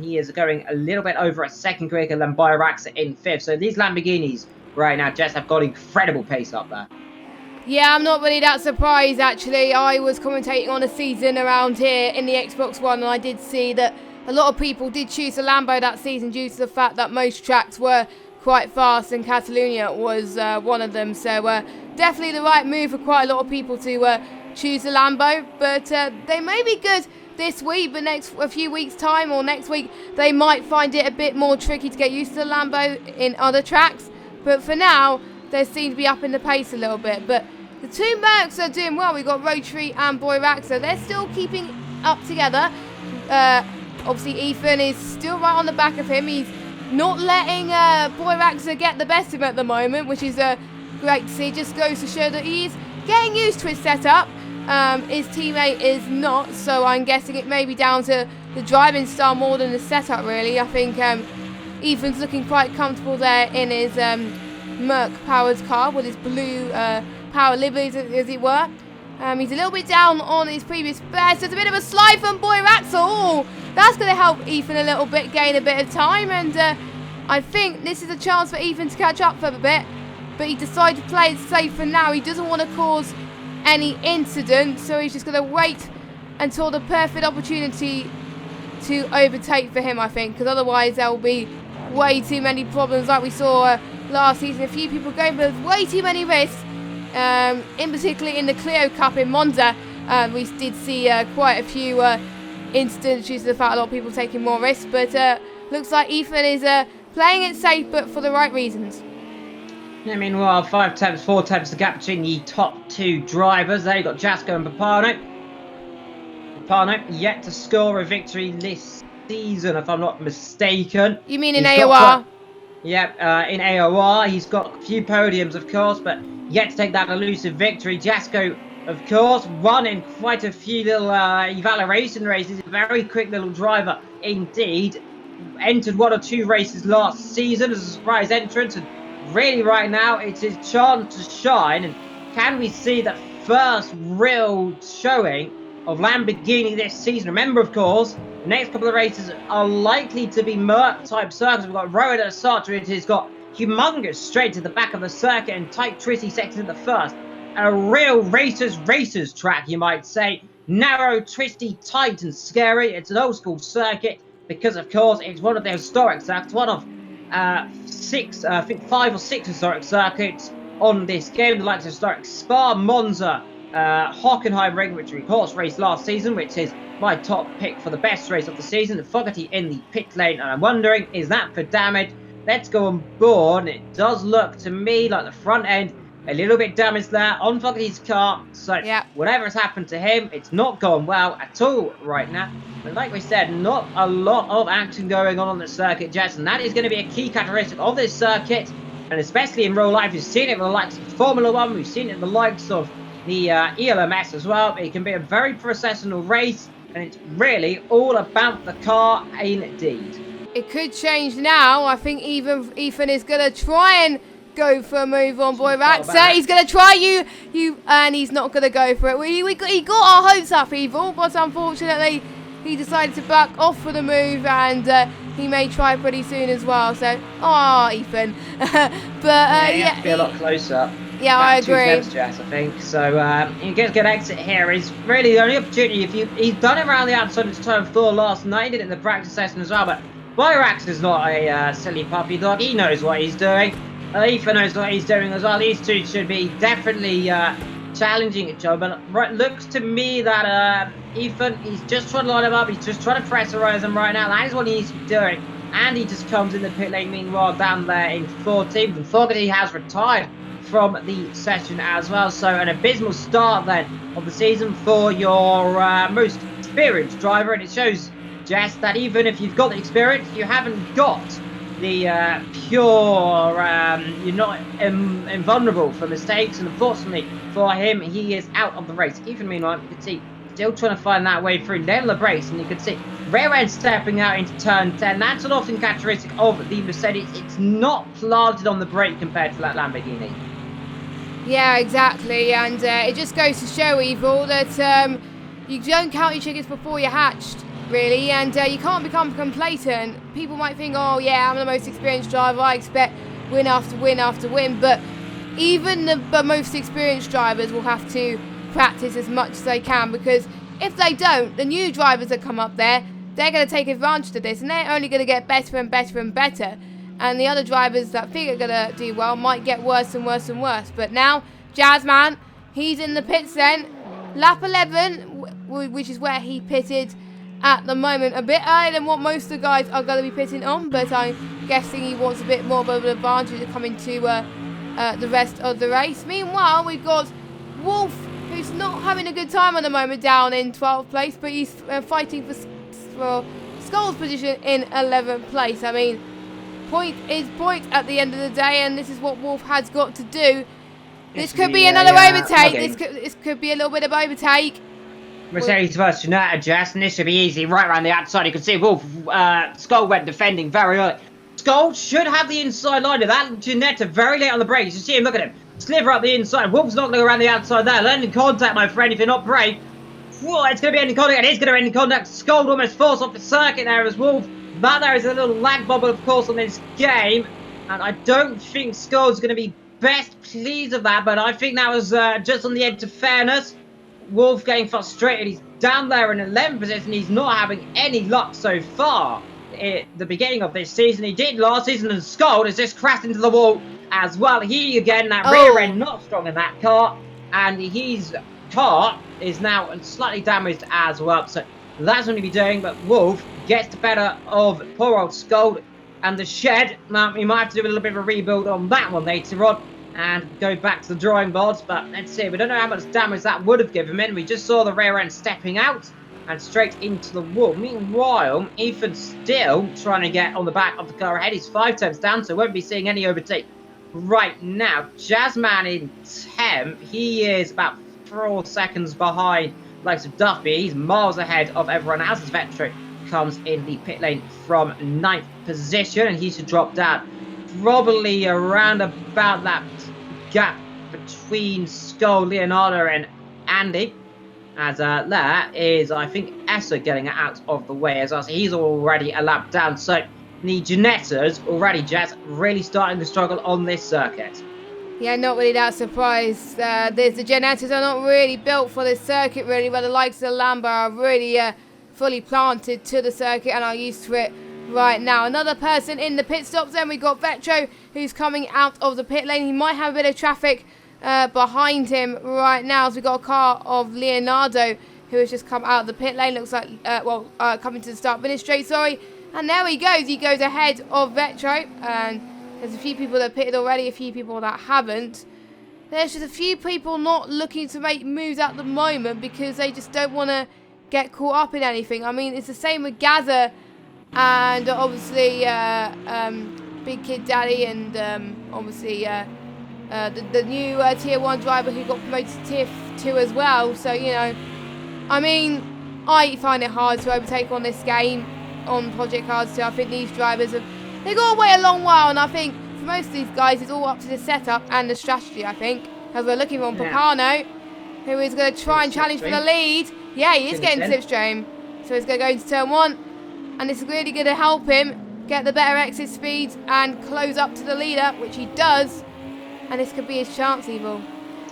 He is going a little bit over a second quicker than Byraxa in 5th. So these Lamborghinis right now, Jess, have got incredible pace up there. Yeah, I'm not really that surprised, actually. I was commentating on a season around here in the Xbox One, and I did see that a lot of people did choose a Lambo that season due to the fact that most tracks were quite fast, and Catalunya was one of them. So definitely the right move for quite a lot of people to choose a Lambo. But they may be good this week, but a few weeks' time or next week, they might find it a bit more tricky to get used to the Lambo in other tracks. But for now, they seem to be up in the pace a little bit. But the two Mercs are doing well. We've got Rotary and Byraxa. They're still keeping up together. Obviously, Ethan is still right on the back of him. He's not letting Byraxa get the best of him at the moment, which is great to see. Just goes to show that he's getting used to his setup. His teammate is not, so I'm guessing it may be down to the driving style more than the setup, really. I think Ethan's looking quite comfortable there in his Merc-powered car with his blue power liveries, as it were. He's a little bit down on his previous best. There's a bit of a slide from Byraxa. Oh, that's going to help Ethan a little bit, gain a bit of time. And I think this is a chance for Ethan to catch up for a bit. But he decided to play it safe for now. He doesn't want to cause any incident. So he's just going to wait until the perfect opportunity to overtake for him, I think. Because otherwise there will be way too many problems like we saw last season. A few people going, but there's way too many risks. In particular in the Clio Cup in Monza, we did see quite a few incidents due to the fact a lot of people taking more risks, but looks like Ethan is playing it safe, but for the right reasons. Yeah, meanwhile, 4 attempts, the gap between the top 2 drivers. There you got Jasco and Papano. Papano yet to score a victory this season, if I'm not mistaken. You mean in AOR? Yep, in AOR, he's got a few podiums, of course, but yet to take that elusive victory. Jasco, of course, won in quite a few little evaluation races. A very quick little driver indeed. Entered 1 or 2 races last season as a surprise entrance, and really right now it's his chance to shine. And can we see the first real showing of Lamborghini this season? Remember, of course, the next couple of races are likely to be Merc-type circuits. We've got Road at the start, which has got humongous straight to the back of the circuit, and tight, twisty sections at the first. A real racers track, you might say. Narrow, twisty, tight, and scary. It's an old-school circuit because, of course, it's one of the historic circuits. One of 5 or 6 historic circuits on this game. The likes of historic Spa, Monza, Hockenheim Ring, which we, of course, raced last season, which is my top pick for the best race of the season. Fogarty in the pit lane, and I'm wondering, is that for damage? Let's go on board. It does look to me like the front end a little bit damaged there on Fogarty's car. So yeah, whatever has happened to him, it's not gone well at all right now. But like we said, not a lot of action going on the circuit, Jess, and that is going to be a key characteristic of this circuit. And especially in real life, we've seen it in the likes of Formula 1, we've seen it in the likes of the ELMS as well. It can be a very processional race, and it's really all about the car indeed. It could change now. I think Ethan is going to try and go for a move on Byraxa. He's going to try you, and he's not going to go for it. He got our hopes up, Evil, but unfortunately he decided to back off for the move, and he may try pretty soon as well. So, Ethan. But yeah, to be a lot closer. Yeah, I agree. 2 steps, Jess, I think. So he gets a good exit here. Is really the only opportunity. He's done it around the outside of turn 4 last night. He did it in the practice session as well, but Byrax is not a silly puppy dog. He knows what he's doing. Ethan knows what he's doing as well. These two should be definitely challenging each other. But it looks to me that Ethan, he's just trying to line him up. He's just trying to pressurize him right now. That is what he needs to be doing. And he just comes in the pit lane. Meanwhile, down there in 14th, and Fogarty has retired from the session as well. So an abysmal start then of the season for your most experienced driver. And it shows, Jess, that even if you've got the experience, you haven't got the pure, you're not invulnerable for mistakes. And unfortunately for him, he is out of the race. Even meanwhile, you can see still trying to find that way through, nail the brakes, and you can see rear end stepping out into turn 10. That's an often characteristic of the Mercedes. It's not planted on the brake compared to that Lamborghini. Yeah, exactly, and it just goes to show, Evil, that you don't count your chickens before you're hatched, really, and you can't become complacent. People might think, oh yeah, I'm the most experienced driver, I expect win after win after win, but even the most experienced drivers will have to practice as much as they can, because if they don't, the new drivers that come up there, they're going to take advantage of this, and they're only going to get better and better and better. And the other drivers that think are going to do well might get worse and worse and worse. But now, Jazzman, he's in the pits then. Lap 11, which is where he pitted at the moment. A bit earlier than what most of the guys are going to be pitting on. But I'm guessing he wants a bit more of an advantage to come into the rest of the race. Meanwhile, we've got Wolf, who's not having a good time at the moment down in 12th place. But he's fighting for Skull's position in 11th place. I mean, point is point at the end of the day, and this is what Wolf has got to do. This could be another overtake. This could be a little bit of overtake. Mercedes versus United, Jess, and this should be easy. Right around the outside, you can see Wolf, Skull went defending very early. Skull should have the inside line of that. Ginetta very late on the brakes. You see him, look at him. Sliver up the inside. Wolf's not going to go around the outside there. Ending contact, my friend, if you're not brave. Whoa, it's going to be ending contact. It is going to end in contact. Skull almost forced off the circuit there as Wolf. That there is a little lag bubble, of course, on this game, and I don't think Skull's going to be best pleased with that, but I think that was just on the edge of fairness. Wolf getting frustrated. He's down there in 11th position. He's not having any luck so far at the beginning of this season. He did last season, and Skull has just crashed into the wall as well. He, again, that rear end not strong in that car, and his car is now slightly damaged as well, so that's what he'll be doing. But Wolf gets the better of poor old Skull, and the shed, now we might have to do a little bit of a rebuild on that one later on and go back to the drawing boards. But let's see, we don't know how much damage that would have given him. We just saw the rear end stepping out and straight into the wall. Meanwhile, Ethan's still trying to get on the back of the car ahead. He's 5 tenths down, so won't be seeing any overtake right now. Jazzman in 10th, he is about 4 seconds behind likes of Duffy. He's miles ahead of everyone else as Vetro comes in the pit lane from 9th position, and he should drop down probably around about that gap between Skull, Leonardo and Andy, as there is, I think, Essa getting out of the way as well, so he's already a lap down. So the Ginettas already, Jess, really starting to struggle on this circuit. Yeah, not really that surprised. The Ginettas are not really built for this circuit, really, where the likes of the Lambo are really fully planted to the circuit and are used to it right now. Another person in the pit stops, then we got Vetro, who's coming out of the pit lane. He might have a bit of traffic behind him right now, as we got a car of Leonardo, who has just come out of the pit lane. Looks like, coming to the start-finish straight, sorry. And there he goes. He goes ahead of Vetro, and there's a few people that pitted already, a few people that haven't. There's just a few people not looking to make moves at the moment because they just don't want to get caught up in anything. I mean, it's the same with Gaza and obviously Big Kid Daddy and obviously the new Tier 1 driver who got promoted to Tier 2 as well. So, you know, I mean, I find it hard to overtake on this game on Project Cards 2. I think these drivers they got to wait a long while, and I think for most of these guys it's all up to the setup and the strategy, I think, as we're looking on Papano, who is going to try and challenge for the lead. Yeah, he is getting slipstream, so he's going to go into turn 1, and this is really going to help him get the better exit speeds and close up to the leader, which he does, and this could be his chance, Evil.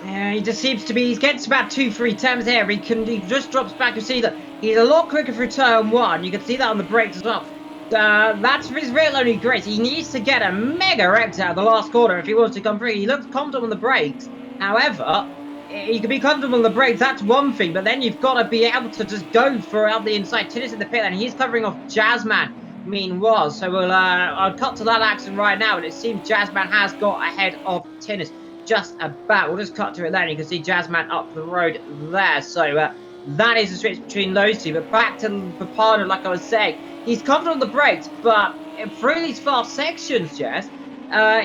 Yeah, he just seems to be, he gets about 2-3 times here. He just drops back. You see that he's a lot quicker for turn 1. You can see that on the brakes as well. That's his real only grit. He needs to get a mega wrecked out of the last corner if he wants to come through. He looks comfortable on the brakes. However, he can be comfortable on the brakes, that's one thing, but then you've got to be able to just go for out the inside. Tinnis in the pit, and he's covering off Jazzman meanwhile. So I'll cut to that action right now, and it seems Jazzman has got ahead of Tinnis just about. We'll just cut to it there, and you can see Jazzman up the road there. So that is the switch between those two. But back to Papano, like I was saying, he's covered on the brakes, but through these fast sections, Jess,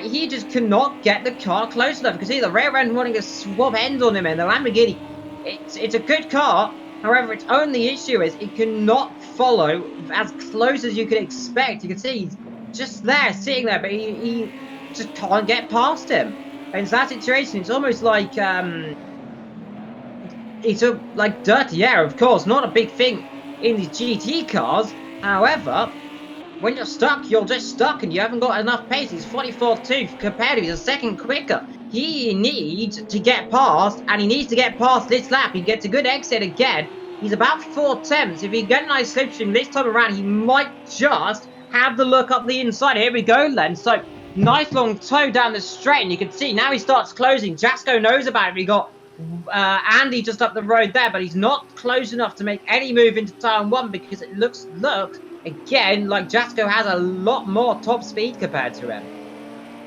he just cannot get the car close enough. You can see the rear end wanting to swap ends on him, and the Lamborghini, it's a good car. However, its only issue is it cannot follow as close as you could expect. You can see he's just there, sitting there, but he just can't get past him. And it's that situation. It's almost like it's like dirty air, of course, not a big thing in these GT cars. However, when you're stuck, you're just stuck, and you haven't got enough pace. He's 44.2 compared to he's a second quicker. He needs to get past, and he needs to get past this lap. He gets a good exit again. He's about 4 tenths. If he gets a nice slipstream this time around, he might just have the look up the inside. Here we go then. So nice long toe down the straight, and you can see now he starts closing. Jasko knows about it. We got Andy just up the road there, but he's not close enough to make any move into turn one, because it looks again like Jasko has a lot more top speed compared to him.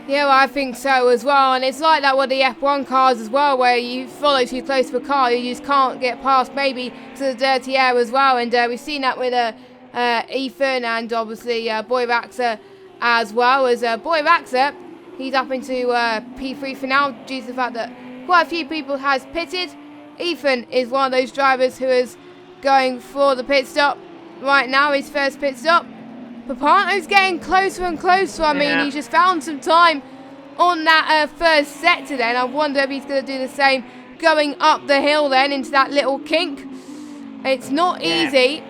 Yeah, well, I think so as well, and it's like that with the F1 cars as well, where you follow too close to a car, you just can't get past, maybe to the dirty air as well, and we've seen that with Ethan and obviously Boy Raxer as well. As Boy Raxer, he's up into P3 for now due to the fact that quite a few people has pitted. Ethan is one of those drivers who is going for the pit stop right now, his first pit stop. Papano's getting closer and closer. I mean, he just found some time on that first set today, and I wonder if he's going to do the same going up the hill then into that little kink. It's not easy.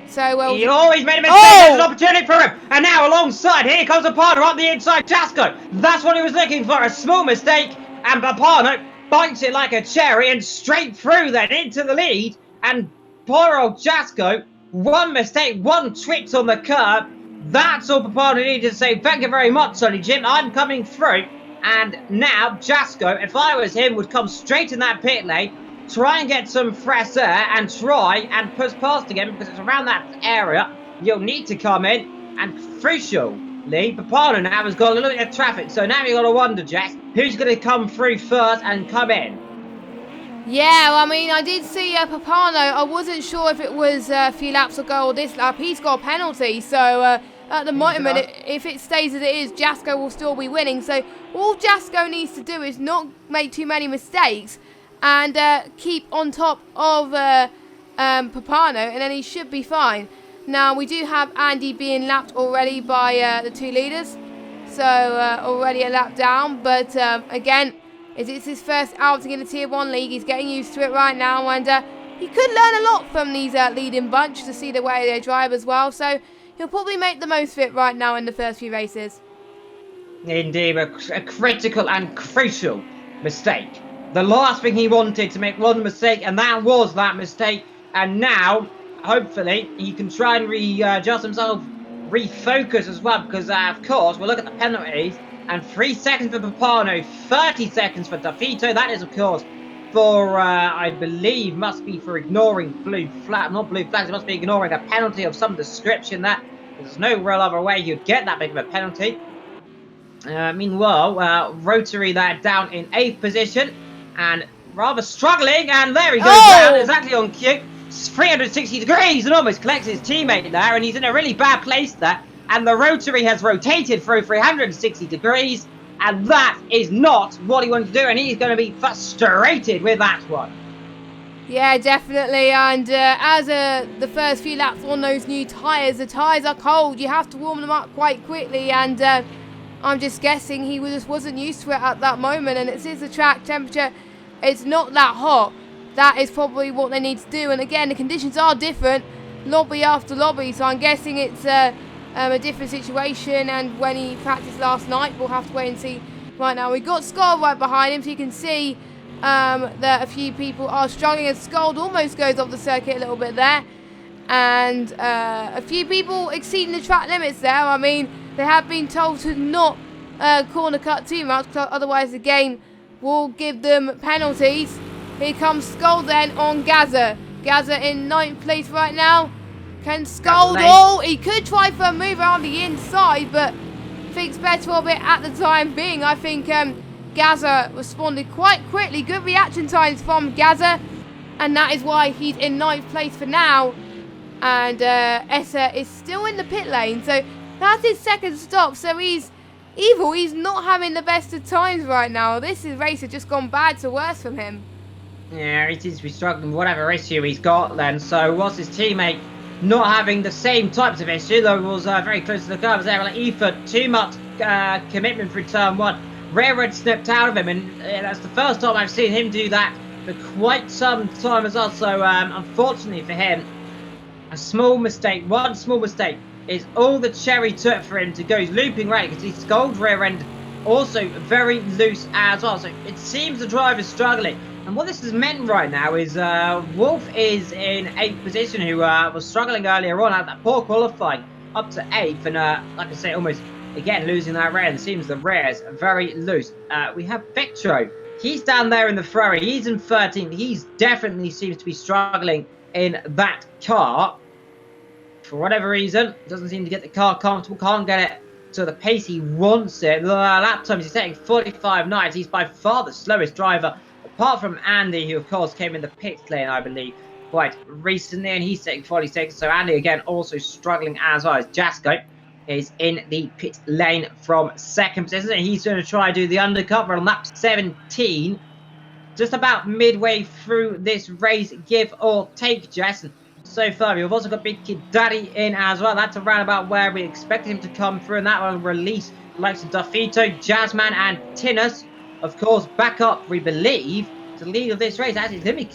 So he always made a mistake. There's an opportunity for him, and now alongside here comes Papano up the inside. Jasko, that's what he was looking for, a small mistake, and Papano bites it like a cherry and straight through then into the lead. And poor old Jasko, one mistake, one twitch on the curb. That's all Papano needed to say. Thank you very much, Sonny Jim. I'm coming through. And now Jasko, if I was him, would come straight in that pit lane, try and get some fresh air, and try and push past again, because it's around that area you'll need to come in. And crucially, Papano now has got a little bit of traffic. So now you've got to wonder, Jess, who's going to come through first and come in? Yeah, well, I mean, I did see Papano. I wasn't sure if it was a few laps ago or this lap. He's got a penalty, so at the moment, if it stays as it is, Jasko will still be winning. So all Jasko needs to do is not make too many mistakes and keep on top of Papano, and then he should be fine. Now, we do have Andy being lapped already by the two leaders, so already a lap down, but again, it's his first outing in the Tier 1 league. He's getting used to it right now, and he could learn a lot from these leading bunch to see the way they drive as well. So he'll probably make the most of it right now in the first few races. Indeed, a critical and crucial mistake. The last thing he wanted to make one mistake, and that was that mistake. And now, hopefully, he can try and readjust himself, refocus as well, because of course, we'll look at the penalties. And 3 seconds for Papano, 30 seconds for Tafito. That is, of course, for, I believe, must be for ignoring not blue flags. It must be ignoring a penalty of some description. There's no real other way you'd get that big of a penalty. Meanwhile, Rotary there down in 8th position and rather struggling. And there he goes down, exactly on cue. 360 degrees and almost collects his teammate there. And he's in a really bad place there. And the Rotary has rotated through 360 degrees, and that is not what he wanted to do, and he's going to be frustrated with that one. Yeah, definitely, and as the first few laps on those new tyres, the tyres are cold. You have to warm them up quite quickly, and I'm just guessing he just wasn't used to it at that moment, and since the track temperature, it's not that hot. That is probably what they need to do, and again, the conditions are different, lobby after lobby, so I'm guessing it's a different situation, and when he practiced last night, we'll have to wait and see. Right now, we've got Skull right behind him, so you can see that a few people are struggling, and Skull almost goes off the circuit a little bit there. and a few people exceeding the track limits there. I mean, they have been told to not corner cut too much, because otherwise the game will give them penalties. Here comes Skull then on Gaza. Gaza in 9th place right now. Can Skull, oh, he could try for a move around the inside, but thinks better of it at the time being. I think Gaza responded quite quickly. Good reaction times from Gaza, and that is why he's in 9th place for now. And Essa is still in the pit lane, so that's his second stop. So he's evil. He's not having the best of times right now. This race has just gone bad to worse from him. Yeah, he seems to be struggling with whatever issue he's got then. So was his teammate not having the same types of issue, though it was very close to the curve there. Like Ethan, too much commitment for turn one. Rear end snipped out of him, and that's the first time I've seen him do that for quite some time as well. So unfortunately for him, a small mistake, one small mistake, is all the cherry took for him to go. He's looping right because he's Skull's rear end also very loose as well. So it seems the driver's struggling. And what this has meant right now is Wolf is in 8th position, who was struggling earlier on at that poor qualifying, up to 8th. And like I say, almost, again, losing that rear end. Seems the rear's very loose. We have Victro. He's down there in the Ferrari. He's in 13th. He's definitely seems to be struggling in that car. For whatever reason, doesn't seem to get the car comfortable. Can't get it to the pace he wants it. The lap times he's setting 45.9. He's by far the slowest driver, apart from Andy, who of course came in the pit lane, I believe, quite recently, and he's setting 46. So Andy again also struggling as well as Jasko is in the pit lane from 2nd position. And he's going to try to do the undercut on lap 17, just about midway through this race, give or take, Jess. And so far, we've also got Big Kid Daddy in as well. That's around about where we expected him to come through, and that will release the likes of Duffito, Jazzman, and Tinus. Of course, back up, we believe, to the lead of this race. Actually, let me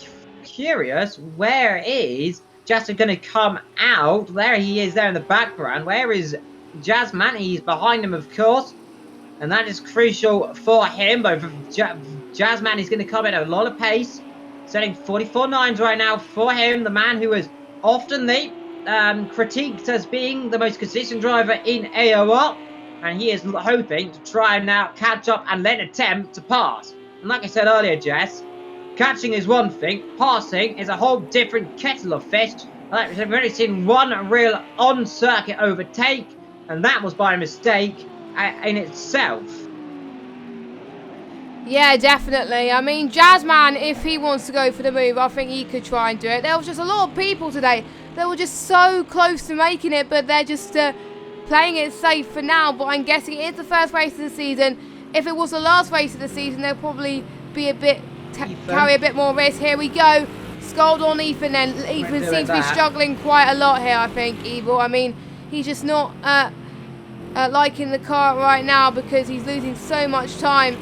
curious, where is Jazzman going to come out? There he is there in the background. Where is Jazzman? He's behind him, of course. And that is crucial for him. But Jazzman is going to come at a lot of pace. Setting 44.9s right now for him. The man who is oftenly critiqued as being the most consistent driver in AOR. And he is hoping to try and now catch up and then attempt to pass. And like I said earlier, Jess, catching is one thing. Passing is a whole different kettle of fish. Like we've only seen one real on-circuit overtake. And that was by mistake in itself. Yeah, definitely. I mean, Jazzman, if he wants to go for the move, I think he could try and do it. There was just a lot of people today that were just so close to making it, but they're just playing it safe for now. But I'm guessing it is the first race of the season. If it was the last race of the season, they'll probably be a bit carry a bit more risk. Here we go. Scold on Ethan then. Ethan seems to be struggling quite a lot here, I think, Evil. I mean, he's just not liking the car right now because he's losing so much time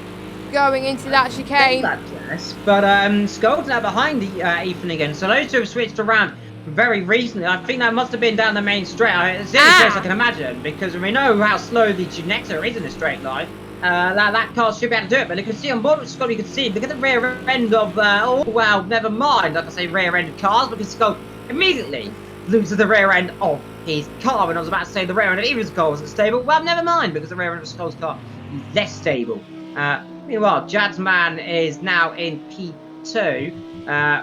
going into that chicane. But Skull's now behind the Ethan again. So those two have switched around very recently. I think that must have been down the main straight. It's the only place I can imagine, because we know how slow the Ginector is in a straight line. That car should be able to do it, but you can see on board with Skull, you can see, look at the rear end of, oh well, never mind, like I say, rear end cars, because Skull immediately loses the rear end of his car. When I was about to say the rear end of Evan's car wasn't stable, well, never mind, because the rear end of Skull's car is less stable. Meanwhile, Jazzman is now in P2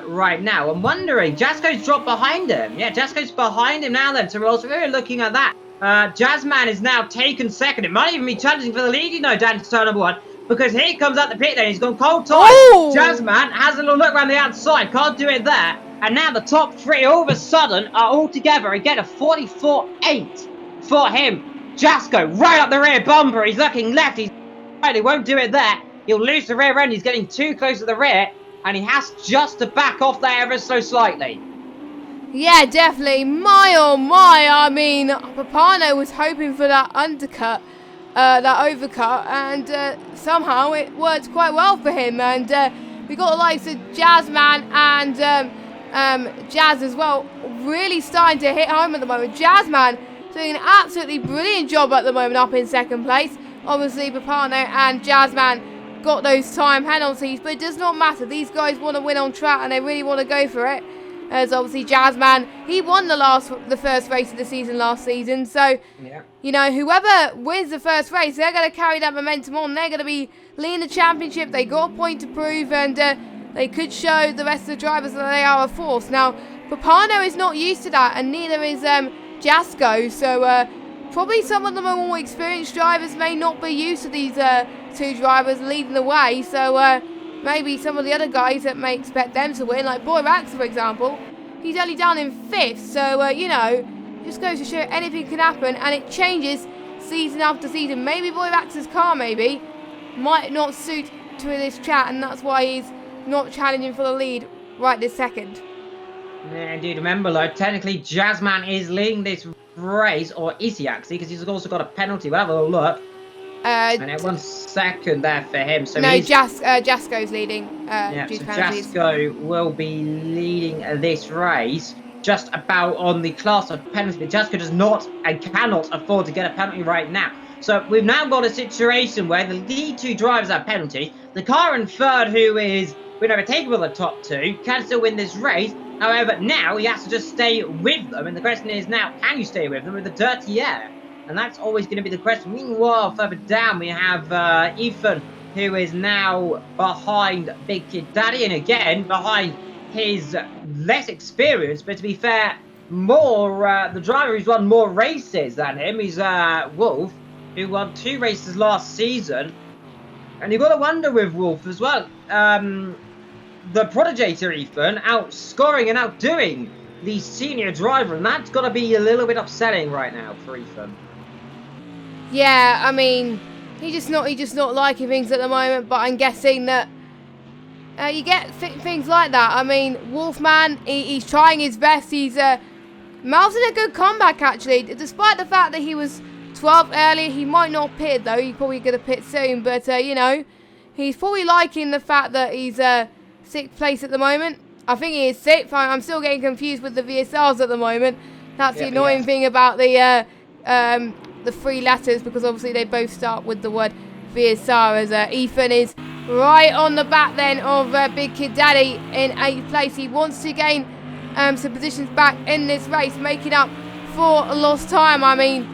right now. I'm wondering, Jazzco's dropped behind him. Yeah, Jazzco's behind him now then, so we're also really looking at that. Jazzman is now taken second. It might even be challenging for the lead, you know, down to turn number 1. Because here comes out the pit lane. He's gone cold time. Oh! Jazzman has a little look around the outside. Can't do it there. And now the top 3 all of a sudden are all together. Again, a 44.8 for him. Jazzco right up the rear bumper. He's looking left. He's right. He won't do it there. He'll lose the rear end. He's getting too close to the rear. And he has just to back off there ever so slightly. Yeah, definitely. My oh my. I mean, Papano was hoping for that undercut, that overcut, and somehow it worked quite well for him. And we got the likes of Jazzman and Jazz as well, really starting to hit home at the moment. Jazzman doing an absolutely brilliant job at the moment, up in second place. Obviously, Papano and Jazzman got those time penalties, but it does not matter. These guys want to win on track, and they really want to go for it. as obviously Jazzman, he won the first race of the season last season. So, you know, whoever wins the first race, they're going to carry that momentum on. They're going to be leading the championship. They got a point to prove, and they could show the rest of the drivers that they are a force. Now, Papano is not used to that, and neither is Jasko. So, probably some of them are more experienced drivers may not be used to these two drivers leading the way. So, maybe some of the other guys that may expect them to win, like Boy Rax, for example, he's only down in 5th. So, you know, just goes to show anything can happen, and it changes season after season. Maybe Boy Rax's car might not suit to this chat, and that's why he's not challenging for the lead right this second. Yeah, indeed. Remember, though, technically Jazzman is leading this race, or is he actually? Because he's also got a penalty. We'll have a look. And at 1 second there for him. So no, Jasko's leading. Yeah, due so to penalties. Jasko will be leading this race just about on the class of penalty. But Jasko does not and cannot afford to get a penalty right now. So we've now got a situation where the lead 2 drivers have penalty. The car in 3rd, who is overtaken the top 2, can still win this race. However, now he has to just stay with them. And the question is now, can you stay with them with the dirty air? And that's always going to be the question. Meanwhile, further down, we have Ethan, who is now behind Big Kid Daddy. And again, behind his less experience. But to be fair, more the driver who's won more races than him is Wolf, who won 2 races last season. And you've got to wonder with Wolf as well. The Prodigator Ethan outscoring and outdoing the senior driver. And that's got to be a little bit upsetting right now for Ethan. Yeah, I mean, he's just not liking things at the moment. But I'm guessing that you get things like that. I mean, Wolfman, he's trying his best. He's mounting a good comeback actually, despite the fact that he was 12th earlier. He might not pit though. He's probably going to pit soon. But you know, he's probably liking the fact that he's 6th place at the moment. I think he is 6th. I'm still getting confused with the VSRs at the moment. That's the annoying thing about the 3 letters, because obviously they both start with the word VSR, as Ethan is right on the back then of Big Kid Daddy in 8th place. He wants to gain some positions back in this race, making up for lost time. I mean,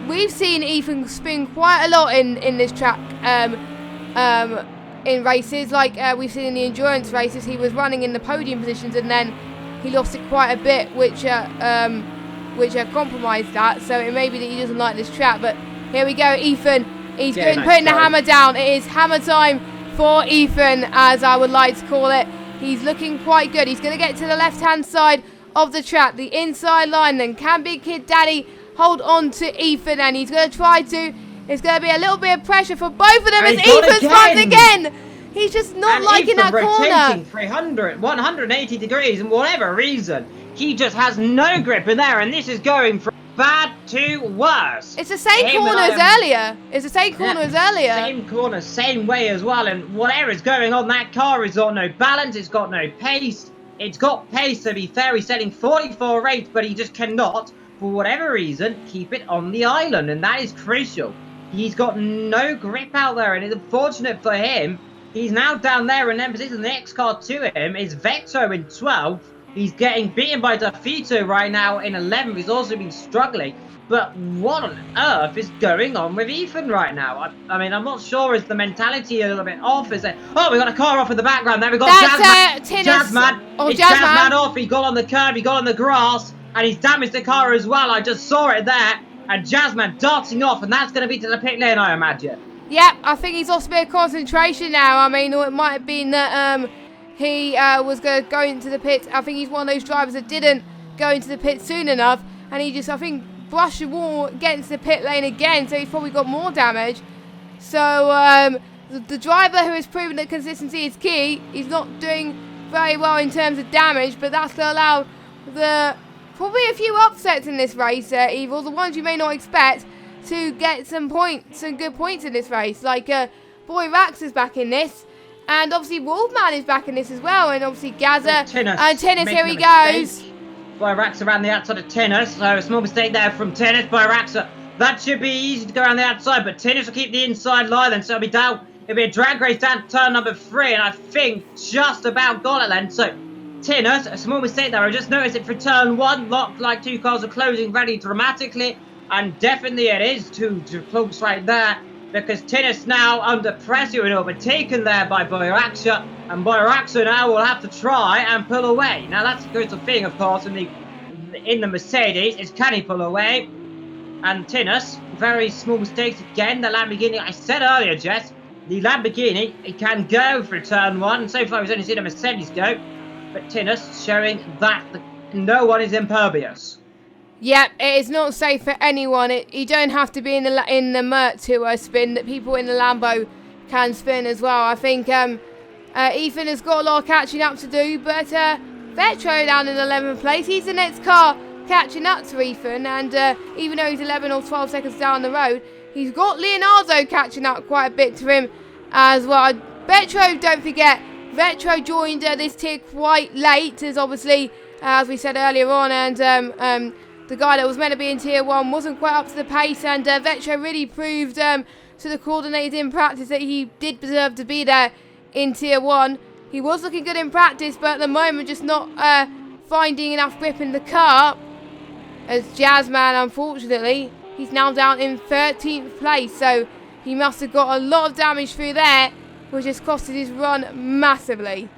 we've seen Ethan spin quite a lot in this track in races, like we've seen in the endurance races. He was running in the podium positions and then he lost it quite a bit, which compromised that. So it may be that he doesn't like this track. But here we go, Ethan. He's putting the hammer down. It is hammer time for Ethan, as I would like to call it. He's looking quite good. He's going to get to the left-hand side of the track, the inside line. Then can Big Kid Daddy hold on to Ethan? And he's going to try to. It's going to be a little bit of pressure for both of them as Ethan starts again. He's just not liking that corner. 180 degrees, and whatever reason, he just has no grip in there, and this is going from bad to worse. It's the same corner as earlier. It's the same corner as earlier. Same corner, same way as well, and whatever is going on, that car has got no balance, it's got no pace. It's got pace, to be fair, he's setting 44 rates, but he just cannot, for whatever reason, keep it on the island, and that is crucial. He's got no grip out there, and it's unfortunate for him. He's now down there in 10th position. The next car to him is Vecto in 12th. He's getting beaten by Defito right now in 11th. He's also been struggling. But what on earth is going on with Ethan right now? I mean, I'm not sure. Is the mentality a little bit off? Is it? Oh, we got a car off in the background. There we got Jazzman. Jazzman off. He got on the curb. He got on the grass. And he's damaged the car as well. I just saw it there. And Jazzman darting off. And that's going to be to the pit lane, I imagine. Yep, I think he's lost a bit of concentration now. I mean, or it might have been that he was going to go into the pit. I think he's one of those drivers that didn't go into the pit soon enough. And he just, I think, brushed the wall against the pit lane again. So he's probably got more damage. So the driver who has proven that consistency is key, he's not doing very well in terms of damage. But that's going to allow probably a few upsets in this race, Evil. The ones you may not expect, to get some good points in this race. Like Boy Rax is back in this, and obviously Wolfman is back in this as well, and obviously Gaza and Tennis. Here he goes. Boy Rax around the outside of Tennis, so a small mistake there from Tennis. Boy Rax, that should be easy to go around the outside, but Tennis will keep the inside line, then so it'll be a drag race down to turn number 3, and I think just about got it then. So Tinus, a small mistake there. I just noticed it for turn 1. Looked like 2 cars are closing very dramatically. And definitely it is 2 close right there. Because Tinus now under pressure and overtaken there by Boyraxa. And Boyraxa now will have to try and pull away. Now that's a good thing, of course, in the Mercedes, is can he pull away? And Tinus, very small mistakes again. The Lamborghini, I said earlier, Jess, the Lamborghini, it can go for turn 1. So far, we've only seen a Mercedes go. But Tinus showing that no one is impervious. Yep, it is not safe for anyone. You don't have to be in the Mert to spin. That people in the Lambo can spin as well. I think Ethan has got a lot of catching up to do, but Vetro down in 11th place. He's the next car catching up to Ethan, and even though he's 11 or 12 seconds down the road, he's got Leonardo catching up quite a bit to him as well. Vetro, don't forget, Vetro joined this tier quite late, as obviously, as we said earlier on, and the guy that was meant to be in tier 1 wasn't quite up to the pace, and Vetro really proved to the coordinators in practice that he did deserve to be there in tier 1. He was looking good in practice, but at the moment just not finding enough grip in the car. As Jazzman, unfortunately, he's now down in 13th place, so he must have got a lot of damage through there, which has costed his run massively.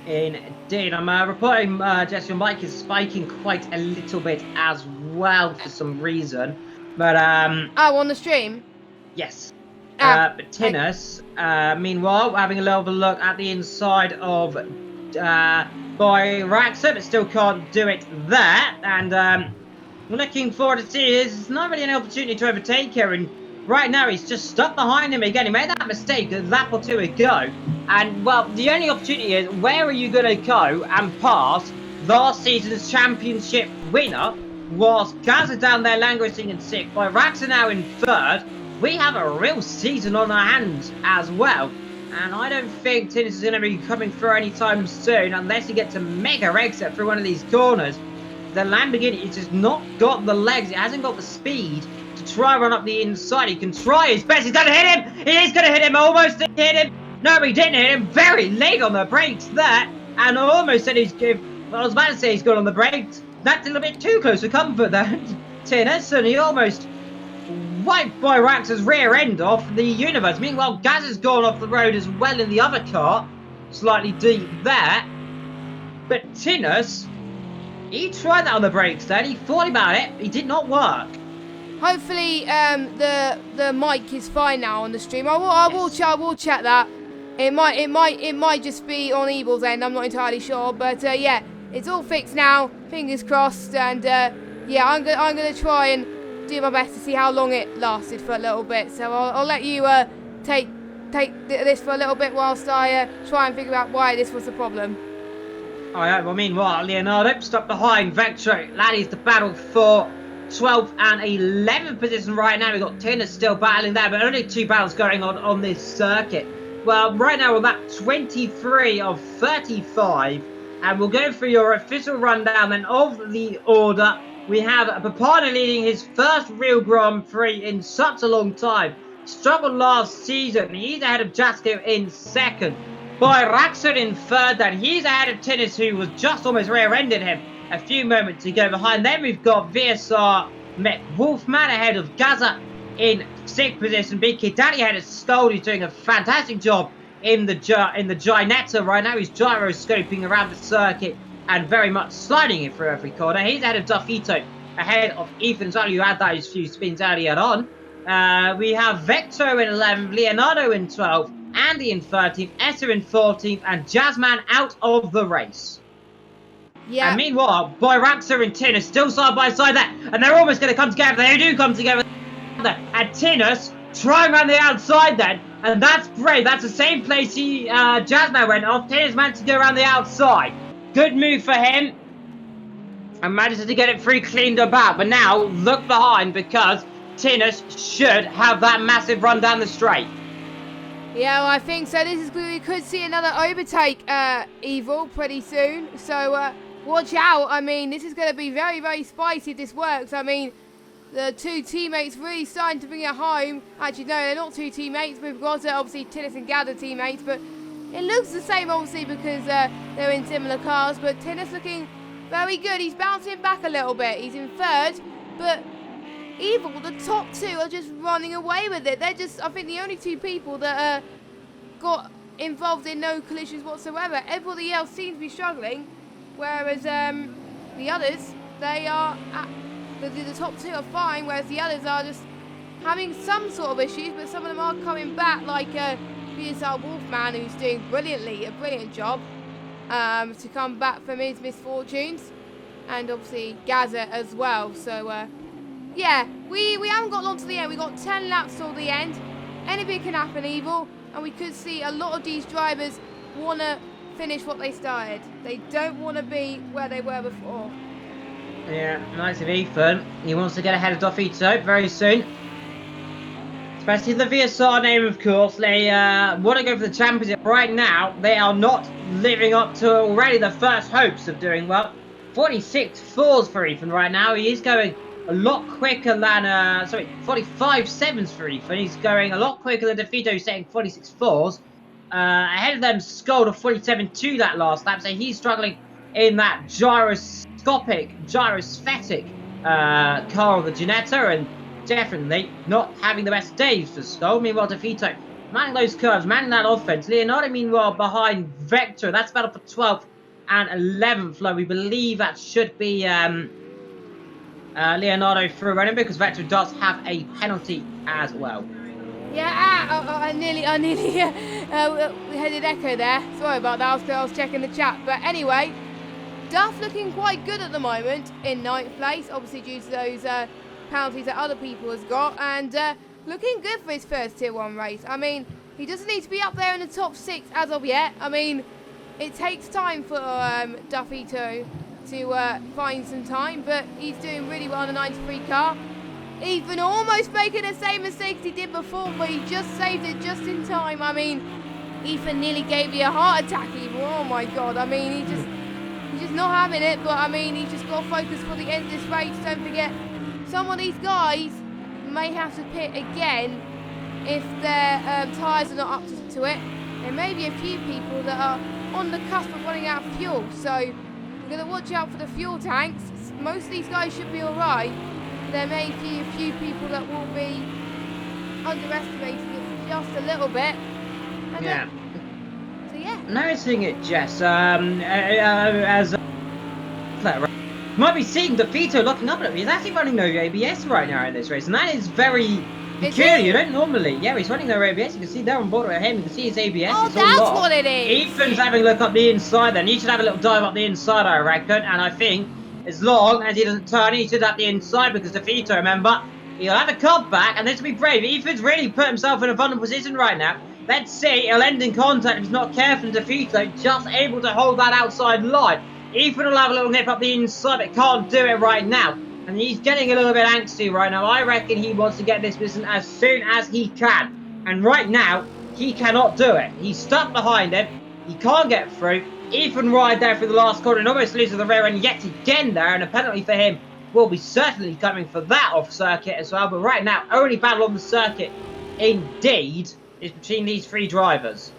Indeed, I'm reporting, Jess, your mic is spiking quite a little bit as well for some reason, but Oh, on the stream? yes. But Tinus, meanwhile, having a little look at the inside of Boyraxa, but still can't do it there. And looking forward to see there's not really an opportunity to overtake her. And right now, he's just stuck behind him again. He made that mistake a lap or 2 ago. And, well, the only opportunity is, where are you going to go and pass last season's championship winner? Whilst Gaza down there languishing in 6th, Boyraxa now in 3rd. We have a real season on our hands as well. And I don't think Tinus is going to be coming through anytime soon unless he gets a mega exit through one of these corners. The Lamborghini, it's just not got the legs. It hasn't got the speed to try and run up the inside. He can try his best. He's going to hit him. He is going to hit him. Almost hit him. No, he didn't hit him. Very late on the brakes there. And I almost said I was about to say he's gone on the brakes. That's a little bit too close for comfort there. Tinus, and he almost wiped Boyraxa's rear end off the universe. Meanwhile, Gaz has gone off the road as well in the other car. Slightly deep there. But Tinus, he tried that on the brakes then. He thought about it. It did not work. Hopefully, the mic is fine now on the stream. I will check that. It might just be on Evil's end. I'm not entirely sure, but yeah, it's all fixed now. Fingers crossed, and yeah, I'm gonna try and do my best to see how long it lasted for a little bit. So I'll let you take this for a little bit whilst I try and figure out why this was the problem. Alright, well, meanwhile, Leonardo stuck behind Vetro. That is the battle for 12th and 11th position right now. We've got Tinus still battling there, but only 2 battles going on this circuit. Well, right now we're at 23 of 35, and we'll go through your official rundown then of the order. We have Papana leading his first real Grand Prix in such a long time. Struggled last season. He's ahead of Jasko in 2nd. Boyraxa in 3rd, and he's ahead of Tinus, who was just almost rear-ended him a few moments ago. Behind them, we've got VSR Met Wolfman ahead of Gaza in 6th position. Big Kid Daddy ahead of Skull, who's doing a fantastic job in the Ginetta right now. He's gyroscoping around the circuit and very much sliding it through every corner. He's ahead of Duffito, ahead of Ethan as well, who had those few spins earlier on. We have Vecto in 11th, Leonardo in 12th, Andy in 13th, Essa in 14th, and Jazzman out of the race. Yeah. And meanwhile, Boyraxa and Tinus still side by side there, and they're almost going to come together. They do come together. And Tinus trying around the outside then, and that's great. That's the same place Jazzman went off. Tinus managed to go around the outside. Good move for him. And manages to get it free cleaned about. But now, look behind, because Tinus should have that massive run down the straight. Yeah, well, I think so. We could see another overtake, Evil, pretty soon. So, watch out. I mean, this is going to be very, very spicy if this works. I mean, the 2 teammates really starting to bring it home. Actually, no, they're not 2 teammates. We've got, obviously, Tinus and Gather teammates. But It looks the same, obviously, because they're in similar cars, but Tinner's looking very good. He's bouncing back a little bit. He's in third, but Evil, the top two, are just running away with it. They're just, I think, the only two people that got involved in no collisions whatsoever. Everybody else seems to be struggling, whereas the others, they are, the top two are fine, whereas the others are just having some sort of issues, but some of them are coming back, like PSR Wolfman, who's doing a brilliant job to come back from his misfortunes, and obviously Gaza as well. So yeah, we haven't got long to the end. We got 10 laps till the end. Anything can happen, Evil, and we could see a lot of these drivers want to finish what they started. They don't want to be where they were before. Yeah, nice of Ethan. He wants to get ahead of Dofito very soon. Especially the VSR name, of course. They want to go for the championship right now. They are not living up to already the first hopes of doing well. 46 fours for Ethan right now. He is going a lot quicker than, 45 sevens for Ethan. He's going a lot quicker than Defito, who's setting 46 fours. Ahead of them, Skold of 47-2 that last lap. So he's struggling in that gyroscopic, gyrosthetic car of the Ginetta, and definitely not having the best days for Skold. Meanwhile, Defito manning those curves, manning that offense. Leonardo, meanwhile, behind Vector. That's battle for 12th and 11th. Flow. We believe that should be Leonardo through running, because Vector does have a penalty as well. Yeah, I nearly headed echo there. Sorry about that, I was checking the chat. But anyway, Duff looking quite good at the moment in 9th place, obviously due to those penalties that other people has got, and looking good for his first Tier 1 race. I mean, he doesn't need to be up there in the top 6 as of yet. I mean, it takes time for Duffy to find some time, but he's doing really well on the 93 car. Ethan almost making the same mistakes he did before, but he just saved it just in time. I mean, Ethan nearly gave me a heart attack, Ethan. Oh my god, I mean, he's just not having it, but I mean, he's just got to focus for the end of this race. Don't forget, some of these guys may have to pit again if their tyres are not up to it. There may be a few people that are on the cusp of running out of fuel, so we're going to watch out for the fuel tanks. Most of these guys should be alright. There may be a few people that will be underestimating it just a little bit. And Yeah. So yeah. Noticing it, Jess, as a player, might be seeing Defito looking up at him. He's actually running no ABS right now in this race, and that is very peculiar. You don't normally. Yeah, he's running no ABS. You can see there on board with him. You can see his ABS. Oh, it's all that's locked. what it is. Ethan's having a look up the inside. Then he should have a little dive up the inside, I reckon. And I think as long as he doesn't turn, he should have the inside, because Defito, remember, he'll have a cut back, and this will be brave. Ethan's really put himself in a vulnerable position right now. Let's see, he'll end in contact if he's not careful. Defito just able to hold that outside line. Ethan will have a little nip up the inside, but can't do it right now. And he's getting a little bit angsty right now. I reckon he wants to get this position as soon as he can. And right now, he cannot do it. He's stuck behind him. He can't get through. Ethan right there for the last corner and almost loses the rear end yet again there. And a penalty for him will be certainly coming for that off circuit as well. But right now, only battle on the circuit indeed is between these three drivers.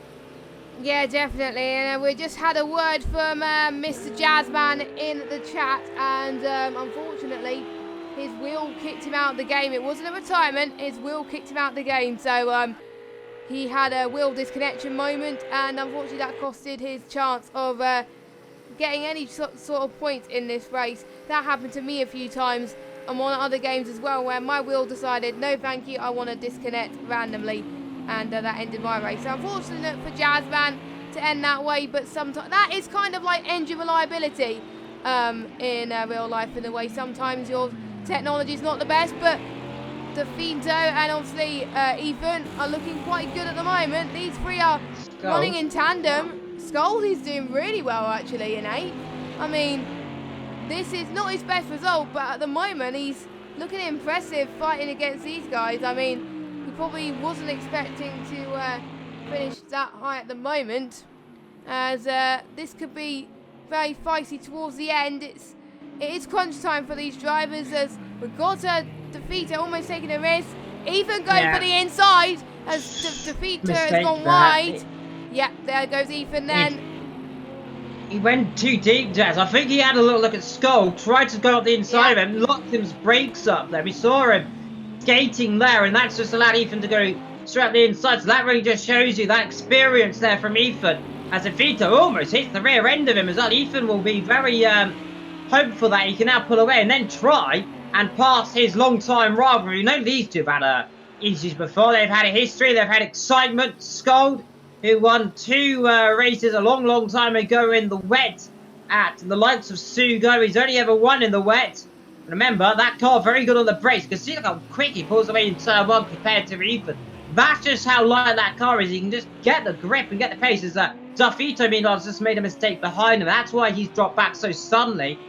Yeah, definitely. And we just had a word from Mr. Jazzman in the chat, and unfortunately, his wheel kicked him out of the game. It wasn't a retirement; his wheel kicked him out of the game. So he had a wheel disconnection moment, and unfortunately, that costed his chance of getting any sort of points in this race. That happened to me a few times and on other games as well, where my wheel decided, no, thank you, I want to disconnect randomly. And that ended my race. So unfortunate for Jazzman to end that way, but sometimes that is kind of like engine reliability in real life, in a way. Sometimes your technology is not the best, but Defito and obviously Ethan are looking quite good at the moment. These three are running in tandem. Skold is doing really well actually in 8th. I mean, this is not his best result, but at the moment he's looking impressive fighting against these guys. I mean, he probably wasn't expecting to finish that high at the moment, as this could be very feisty towards the end. It is crunch time for these drivers, as we've got Defito almost taking a risk. Ethan going for the inside, as Defito has gone wide. Yep, there goes Ethan then. He went too deep, Jess. I think he had a little look at Skull, tried to go up the inside of him, locked his brakes up there. We saw him skating there, and that's just allowed Ethan to go straight up the inside. So that really just shows you that experience there from Ethan. As Evito almost hits the rear end of him as well. Ethan will be very hopeful that he can now pull away and then try and pass his long-time rival. You know, these two have had issues before. They've had a history. They've had excitement. Skull, who won 2 races a long time ago in the wet at the likes of Sugo. He's only ever won in the wet. Remember, that car very good on the brakes. You can see how quick he pulls away in turn 1 compared to Ethan. That's just how light that car is. He can just get the grip and get the pace. As Duffito, meanwhile, has just made a mistake behind him. That's why he's dropped back so suddenly.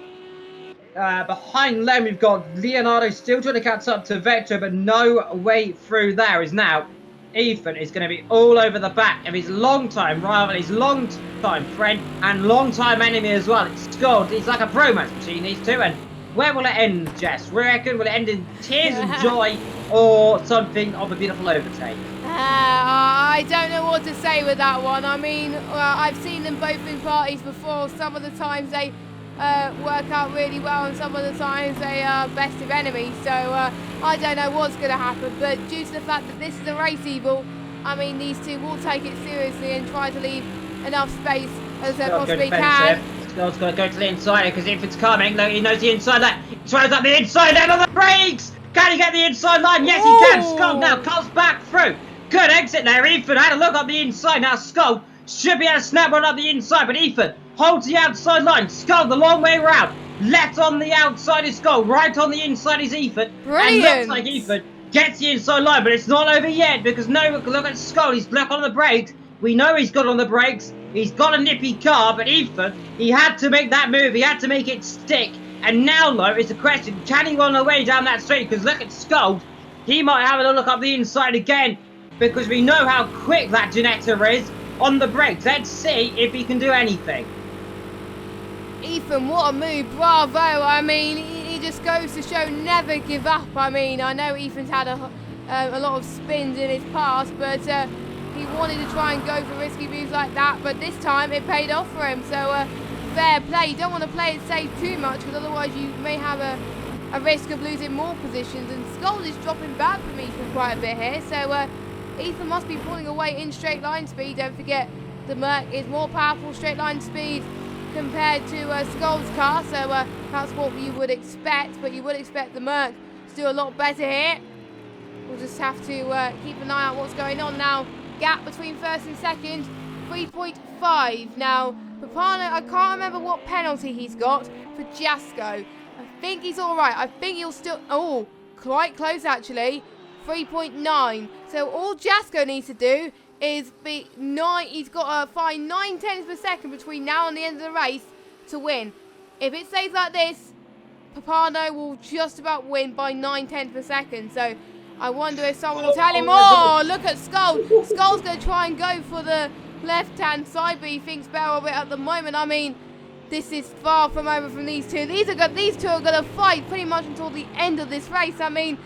Behind them, we've got Leonardo still trying to catch up to Vector, but no way through there is now. Ethan is going to be all over the back of his long-time rival, his long-time friend, and long-time enemy as well. It's scored. He's like a bromance machine, these two. And where will it end, Jess? We reckon, will it end in tears of joy or something of a beautiful overtake? I don't know what to say with that one. I mean, I've seen them both in parties before. Some of the times they work out really well, and some of the times they are best of enemies. So I don't know what's going to happen, but due to the fact that this is a race, Evil, I mean, these two will take it seriously and try to leave enough space as they possibly can. Skull's got to go to the inside because if it's coming, look, he knows the inside line. He tries up the inside line on the brakes. Can he get the inside line? Yes, he can. Skull now comes back through. Good exit there. Ethan had a look up the inside. Now Skull should be able to snap one up the inside, but Ethan holds the outside line. Skull the long way round. Left on the outside is Skull. Right on the inside is Ethan. Brilliant. And looks like Ethan gets the inside line, but it's not over yet because no, look at Skull. He's black on the brakes. We know he's good on the brakes. He's got a nippy car, but Ethan, he had to make that move. He had to make it stick. And now, though, it's a question, can he run away down that straight? Because look at Skull. He might have a look up the inside again because we know how quick that Ginetta is on the brakes. Let's see if he can do anything. Ethan, what a move. Bravo. I mean, he just goes to show never give up. I mean, I know Ethan's had a lot of spins in his past, but he wanted to try and go for risky moves like that, but this time it paid off for him. So fair play. You don't want to play it safe too much because otherwise you may have a risk of losing more positions, and Skull is dropping back from Ethan quite a bit here. So Ethan must be pulling away in straight line speed. Don't forget the Merc is more powerful straight line speed compared to Skull's car, so that's what you would expect, but you would expect the Merc to do a lot better here. We'll just have to keep an eye on what's going on now. Gap between first and second, 3.5. Now, Papano, I can't remember what penalty he's got for Jasko. I think he's all right. I think he'll still, oh, quite close actually, 3.9. So all Jasko needs to do is be 9, he's got to find 9 tenths per second between now and the end of the race to win. If it stays like this, Papano will just about win by 9 tenths per second. So I wonder if someone will tell him, oh, look at Skull. Skull's going to try and go for the left-hand side, but he thinks better of it at the moment. I mean, this is far from over from these two. These two are going to fight pretty much until the end of this race. I mean,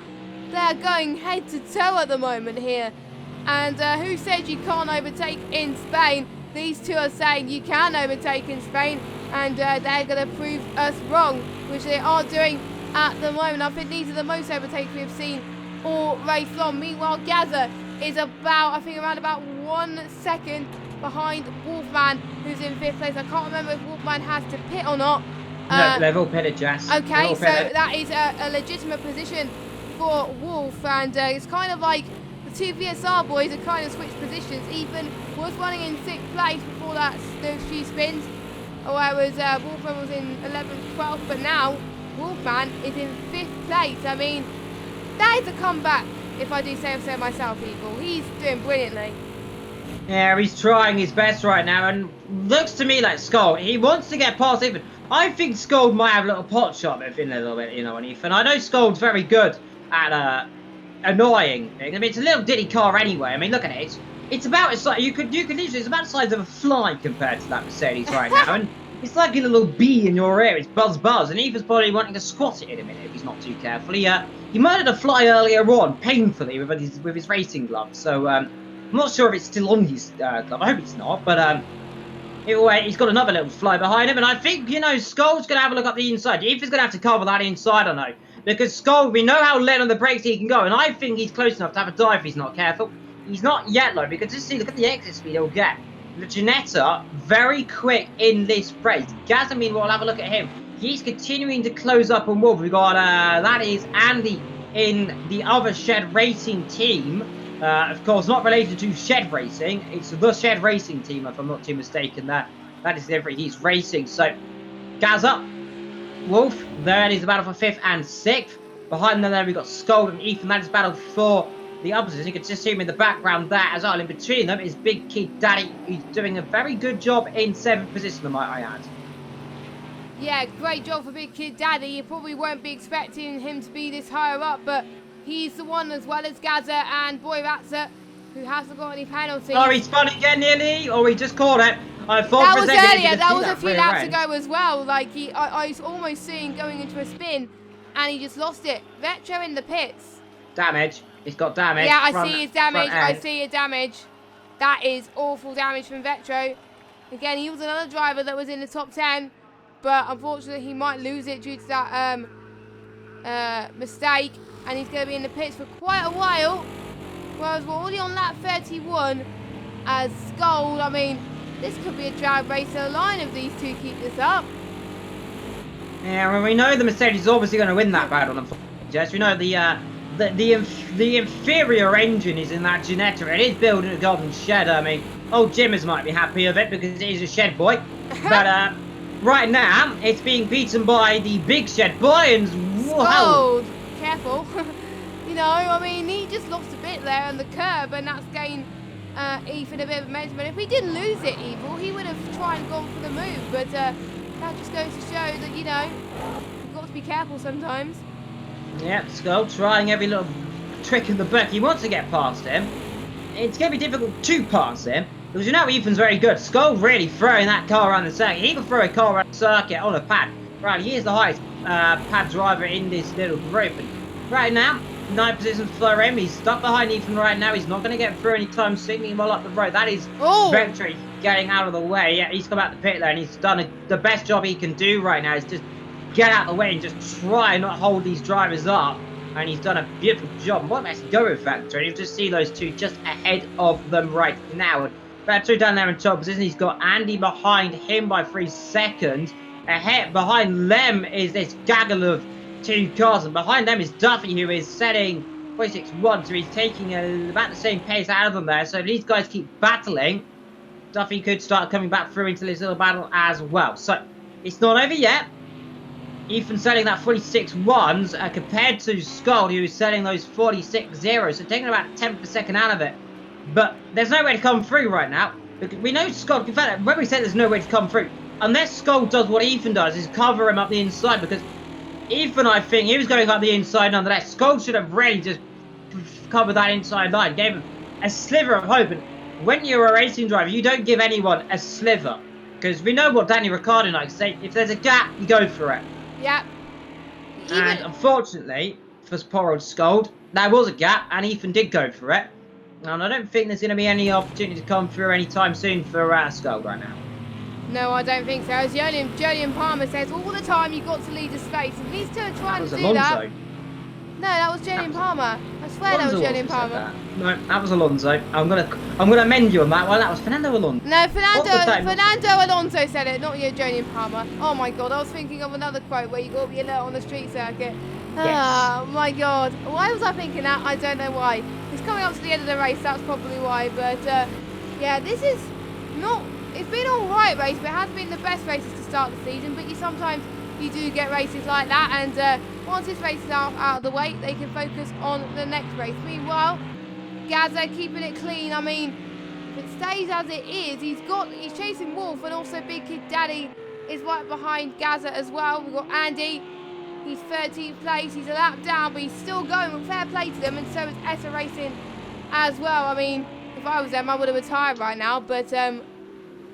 they're going head to toe at the moment here. And who said you can't overtake in Spain? These two are saying you can overtake in Spain, and they're going to prove us wrong, which they are doing at the moment. I think these are the most overtakes we've seen all race long. Meanwhile, Gaza is about, I think, around about 1 second behind Wolfman, who's in 5th place. I can't remember if Wolfman has to pit or not. No, they've all pitted, Jess. Okay, so that is a legitimate position for Wolf, and it's kind of like the two VSR boys are kind of switched positions. Ethan was running in 6th place before those few spins, whereas Wolfman was in 11th, 12th, but now Wolfman is in 5th place. I mean, that is a comeback, if I do say so myself, Evil. He's doing brilliantly. Yeah, he's trying his best right now, and looks to me like Skull, he wants to get past Ethan. I think Skull might have a little pot shot with him a little bit, you know, on Ethan. I know Skull's very good at annoying things. I mean, it's a little ditty car anyway. I mean, look at it. It's about, it's like, you could literally, it's about the size of a fly compared to that Mercedes right now, and it's like a little bee in your ear. It's buzz, and Ethan's probably wanting to squat it in a minute if he's not too careful. He murdered a fly earlier on, painfully, with his racing gloves. So, I'm not sure if it's still on his club. I hope it's not, but either way, he's got another little fly behind him, and I think, you know, Skull's going to have a look up the inside. Ethan's going to have to cover that inside, I know. Because Skull, we know how late on the brakes he can go, and I think he's close enough to have a dive if he's not careful. He's not yet, though, because just see, look at the exit speed he'll get. The Ginetta, very quick in this race. Gazza, meanwhile, have a look at him. He's continuing to close up on Wolf. We've got, that is Andy in the other Shed Racing team. Of course, not related to Shed Racing. It's the Shed Racing team, if I'm not too mistaken. That is different. He's racing. So, Gazza, Wolf, there it is, the battle for 5th and 6th. Behind them there we've got Scold and Ethan. That is battle for the opposites. You can just see him in the background there as well. In between them is Big Kid Daddy, who's doing a very good job in 7th position, might I add. Yeah, great job for Big Kid Daddy. You probably won't be expecting him to be this higher up, but he's the one, as well as Gazza and Boy Ratzer, who hasn't got any penalties. Oh, he spun again nearly, or he just caught it. I thought that for was a second earlier. That was a few laps around. ago as well. Like I was almost seeing going into a spin, and he just lost it. Vetro in the pits. Damage. He's got damage. Yeah, I see his damage. I see his damage. That is awful damage from Vetro. Again, he was another driver that was in the top 10, but unfortunately he might lose it due to that mistake, and he's going to be in the pits for quite a while. Whereas we're already on lap 31 as Skull. I mean, this could be a drag race in a line if these two keep this up. Yeah, well, we know the Mercedes is obviously going to win that battle, unfortunately, Jess. We know the inferior engine is in that Ginetta. It is built in a golden shed. I mean, old Jimmers might be happy of it because it is a shed boy. But right now, it's being beaten by the big shed boy, and Scold. Careful. You know, I mean, he just lost a bit there on the curb, and that's gained Ethan a bit of momentum. And if he didn't lose it, Evil, he would have tried and gone for the move. But that just goes to show that, you know, you've got to be careful sometimes. Yep, Skull trying every little trick in the book. He wants to get past him. It's going to be difficult to pass him, because you know Ethan's very good. Skull really throwing that car around the circuit. He can throw a car around the circuit on a pad. Right, he is the highest pad driver in this little group. And right now, 9th position for him. He's stuck behind Ethan right now. He's not going to get through anytime soon. Meanwhile, up the road, that is Victory getting out of the way. Yeah, he's come out the pit there, and he's done the best job he can do right now is just get out of the way and just try and not hold these drivers up. And he's done a beautiful job. What let's go with Victory. You just see those two just ahead of them right now. And Victory down there in top position. He's got Andy behind him by 3 seconds. Ahead behind them is this gaggle of 2 cars, and behind them is Duffy, who is setting 46.1, so he's taking about the same pace out of them there. So if these guys keep battling, Duffy could start coming back through into this little battle as well. So it's not over yet. Ethan selling that 46.1s compared to Skull, who is selling those 46.0s, so taking about 10th per second out of it. But there's no way to come through right now. We know Skull, in fact, when we say there's no way to come through, unless Skull does what Ethan does, is cover him up the inside, because Ethan, I think, he was going up the inside nonetheless. Skull should have really just covered that inside line, gave him a sliver of hope. And when you're a racing driver, you don't give anyone a sliver, because we know what Danny Ricciardo likes to say, if there's a gap, you go for it. Yeah. And unfortunately, for poor old Skull, there was a gap, and Ethan did go for it. And I don't think there's going to be any opportunity to come through anytime soon for Skull right now. No, I don't think so. As Julian Palmer says, all the time you've got to lead the space. And these two are trying to do that. No, that was Julian Palmer. I swear that was Julian Palmer. No, that was Alonso. I'm gonna amend you on that one. That was Fernando Alonso. No, Fernando Alonso said it, not you, Julian Palmer. Oh my God, I was thinking of another quote where you got to be alert on the street circuit. Yes. Oh my God, why was I thinking that? I don't know why. It's coming up to the end of the race, that's probably why. But yeah, this is not. It's been all right race, but it hasn't been the best races to start the season. But sometimes you do get races like that, and once this race is out of the way, they can focus on the next race. Meanwhile, Gazza keeping it clean. I mean, if it stays as it is, he's chasing Wolf, and also Big Kid Daddy is right behind Gazza as well. We've got Andy. He's 13th place. He's a lap down, but he's still going. With fair play to them, and so is Essa Racing as well. I mean, if I was them, I would have retired right now, but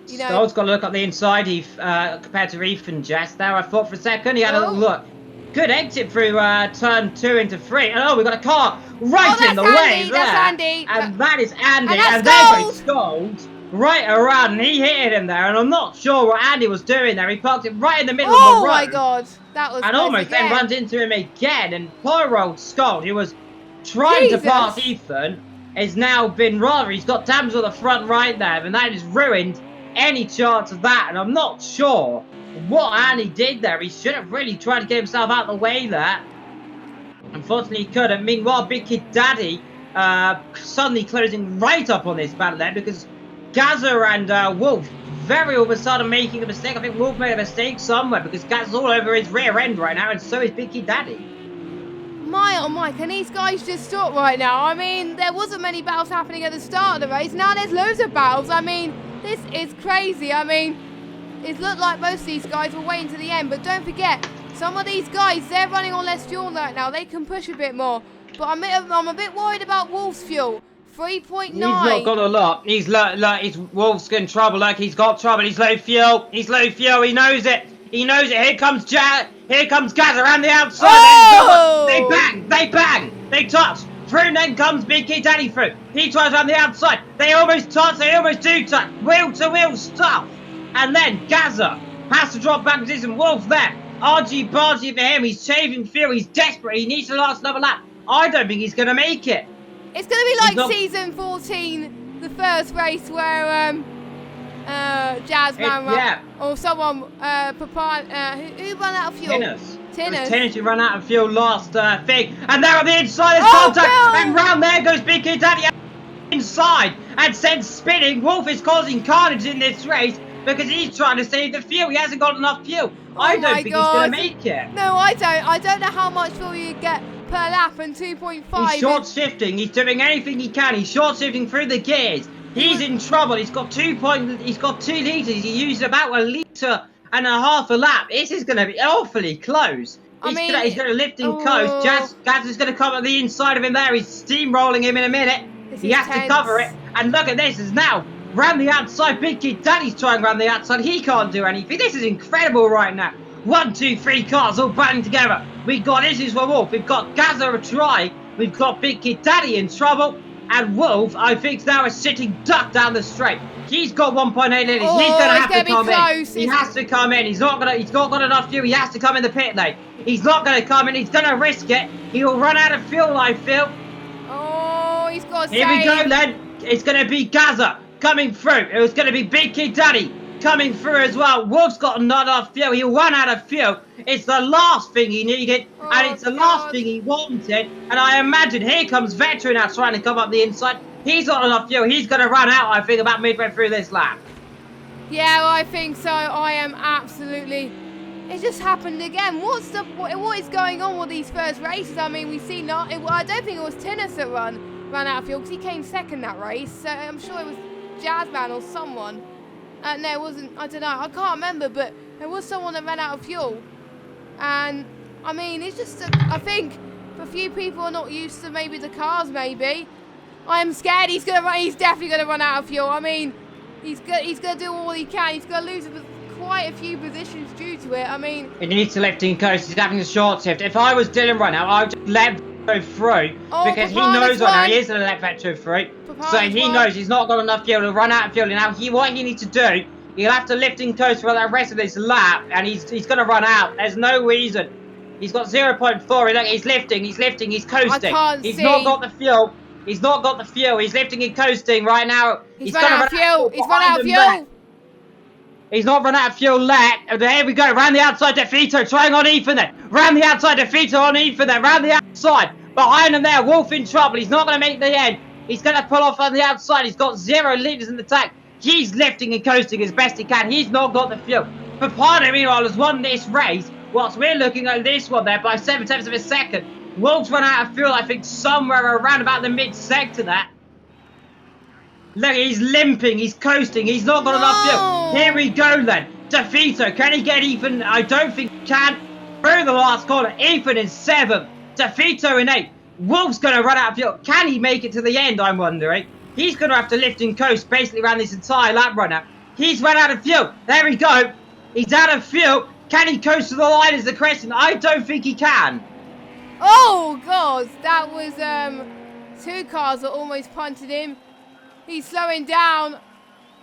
you know, Skull's got to look up the inside compared to Ethan, Jess. There, I thought for a second he had a little look. Good exit through turn 2 into 3. And oh, we've got a car right in the way Andy, there. that's Andy. And that is Andy. And And that's they both stalled right around. And he hit him there. And I'm not sure what Andy was doing there. He parked it right in the middle of the road. Oh my god, that was And close almost again. then runs into him again. And poor old Scott, who was trying to pass Ethan, has now been he's got damage on the front right there. And that has ruined any chance of that. And I'm not sure what Andy did there. He should have really tried to get himself out of the way there. Unfortunately, he couldn't. Meanwhile, Big Kid Daddy suddenly closing right up on this battle there because Gaza and Wolf very all of a sudden making a mistake. I think Wolf made a mistake somewhere because Gaza's all over his rear end right now, and so is Big Kid Daddy. My oh my, can these guys just stop right now? I mean, there wasn't many battles happening at the start of the race. Now there's loads of battles. I mean, this is crazy. I mean, it looked like most of these guys were waiting to the end, but don't forget, some of these guys, they're running on less fuel right now. They can push a bit more, but I'm a bit worried about Wolf's fuel. 3.9. He's not got a lot. He's Wolf's in trouble. Like he's got trouble. He's low fuel. He's low fuel. He knows it. He knows it. Here comes Gaz around the outside. Oh! They bang. They bang. They touch. Through then comes Big Kid Daddy through. He tries around the outside. They almost touch. They almost do touch. Wheel to wheel stuff. And then Gaza has to drop back position. Wolf there. Argy-bargy for him. He's shaving fuel. He's desperate. He needs to last another lap. I don't think he's going to make it. It's going to be like season 14, the first race where Jazz ran or someone, who ran out of fuel? Tinnis who ran out of fuel last thing. And there on the inside there's contact. No! And round there goes Big Kid Daddy inside and sends spinning. Wolf is causing carnage in this race because he's trying to save the fuel. He hasn't got enough fuel. I don't think he's going to make it. No, I don't. I don't know how much fuel you get per lap and 2.5. He's short shifting. He's doing anything he can. He's short shifting through the gears. He's in trouble. He's got 2 litres. He used about 1.5 litres a lap. This is going to be awfully close. He's going to lift in coast. Jazz is going to come at the inside of him there. He's steamrolling him in a minute. He has to cover it. And look at this. Is now round the outside. Big Kid Daddy's trying round the outside. He can't do anything. This is incredible right now. 1, 2, 3 cars all banging together. We've got issues for Wolf. We've got Gaza a try. We've got Big Kid Daddy in trouble. And Wolf, I think, now is sitting duck down the straight. He's got 1.8 litres. Oh, he's going to have to come close. in. He has to come in. He's not got enough fuel. He has to come in the pit lane. He's not going to come in. He's going to risk it. He will run out of fuel, I feel. Oh, he's got to Here we go then. It's going to be Gaza coming through. It was going to be Big Kid Daddy coming through as well. Wolf's got not enough fuel. He'll run out of fuel. It's the last thing he needed, and it's the last thing he wanted. And I imagine here comes Veteran now trying to come up the inside. He's got enough fuel. He's going to run out, I think, about midway through this lap. Yeah, I think so. I am absolutely... It just happened again. What is going on with these first races? I mean, we've seen... I don't think it was Tinnis that ran out of fuel, because he came second that race. So I'm sure it was Jazzman or someone. No, it wasn't... I don't know. I can't remember, but there was someone that ran out of fuel. And, I mean, it's just... I think a few people are not used to maybe the cars, maybe. I am scared he's definitely going to run out of fuel. I mean, he's going to do all he can. He's going to lose quite a few positions due to it. I mean... He needs to lift in coast. He's having a short shift. If I was Dylan right now, I would just let him go through. Because he knows right now he is going to let Vetro through. So he knows he's not got enough fuel to run out of fuel. Now, what he needs to do, he'll have to lift in coast for the rest of this lap. And he's going to run out. There's no reason. He's got 0.4. Look, he's lifting, he's coasting. I can't see. He's not got the fuel. He's not got the fuel. He's lifting and coasting right now. He's run out of fuel. He's run out of fuel. He's not run out of fuel yet. Here we go. Round the outside, Defito trying on Ethan there. Round the outside, Defito on Ethan there. Round the outside. Behind him there, Wolf in trouble. He's not going to make the end. He's going to pull off on the outside. He's got 0 litres in the tank. He's lifting and coasting as best he can. He's not got the fuel. Papano, meanwhile, has won this race. Whilst we're looking at this one there by 7/10 of a second. Wolf's run out of fuel, I think, somewhere around about the mid-sector there. Look, he's limping, he's coasting, he's not got enough fuel. Here we go then. Defito, can he get Ethan? I don't think he can. Through the last corner, Ethan in 7th. Defito in 8th. Wolf's going to run out of fuel. Can he make it to the end, I'm wondering? He's going to have to lift and coast basically around this entire lap right now. He's run out of fuel. There we go. He's out of fuel. Can he coast to the line is the question. I don't think he can. Oh, God. That was 2 cars that almost punted him. He's slowing down.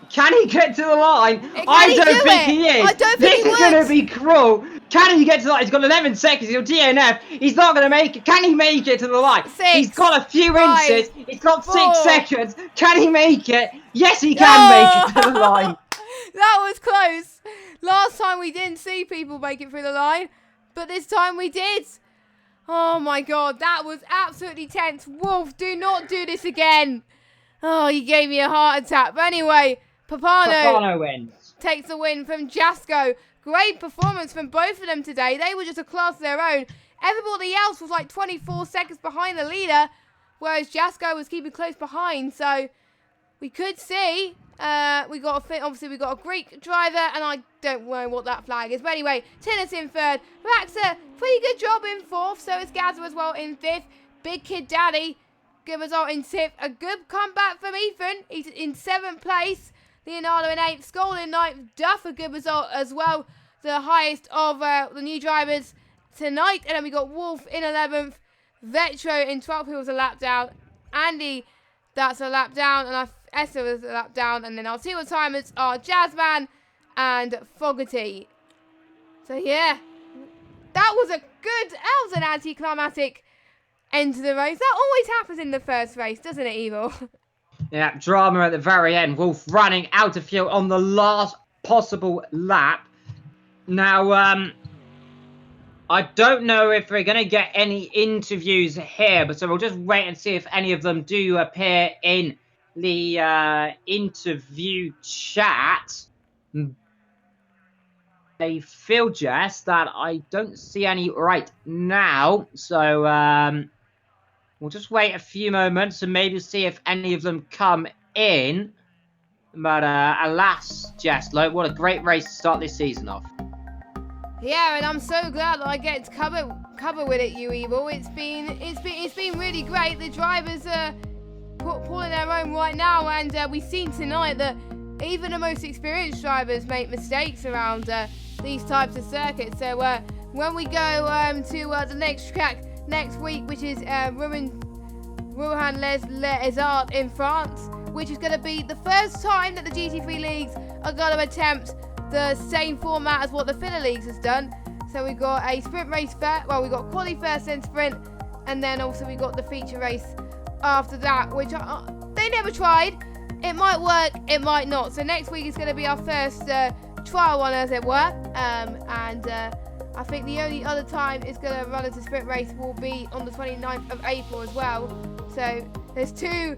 Can he get to the line? Can I he don't do think it? he is. I don't think This he is going would. to be cruel. Can he get to the line? He's got 11 seconds. He'll DNF. He's not going to make it. Can he make it to the line? 6, He's got a few 5, inches. He's got 4. 6 seconds. Can he make it? Yes, he can make it to the line. That was close. Last time we didn't see people make it through the line, but this time we did. Oh my God, that was absolutely tense. Wolf, do not do this again. Oh, you gave me a heart attack. But anyway, Papano wins. takes the win from Jasko. Great performance from both of them today. They were just a class of their own. Everybody else was like 24 seconds behind the leader, whereas Jasko was keeping close behind. So we could see, obviously we got a Greek driver, and I don't know what that flag is. But anyway, Tinnis in 3rd. Raxa, pretty good job in 4th. So is Gazza as well in 5th. Big Kid Daddy, good result in 6th. A good comeback from Ethan. He's in 7th place. Leonardo in 8th. Skoll in 9th. Duff, a good result as well. The highest of the new drivers tonight. And then we got Wolf in 11th. Vetro in 12th, who was a lap down. Andy, that's a lap down. And Esther was a lap down. And then our 2 timers are Jazzman and Fogarty. So yeah, that was an anticlimactic end to the race. That always happens in the first race, doesn't it, Evil? Yeah, drama at the very end. Wolf running out of fuel on the last possible lap. Now, I don't know if we're going to get any interviews here, but so we'll just wait and see if any of them do appear in the interview chat. I feel, Jess, that I don't see any right now, so we'll just wait a few moments and maybe see if any of them come in. But alas, Jess, like, what a great race to start this season off. Yeah, and I'm so glad that I get to cover with it, you Evil. It's been really great. The drivers are pulling their own right now, and we've seen tonight that even the most experienced drivers make mistakes around these types of circuits. So when we go to the next track next week, which is Rouen-les Arts in France, which is going to be the first time that the GT3 leagues are going to attempt the same format as what the Filler Leagues has done. So we've got a sprint race first, well, we've got quali first and sprint, and then also we got the feature race after that, which they never tried. It might work, it might not. So next week is going to be our first trial one, as it were, and I think the only other time it's going to run as a sprint race will be on the 29th of April as well. So there's two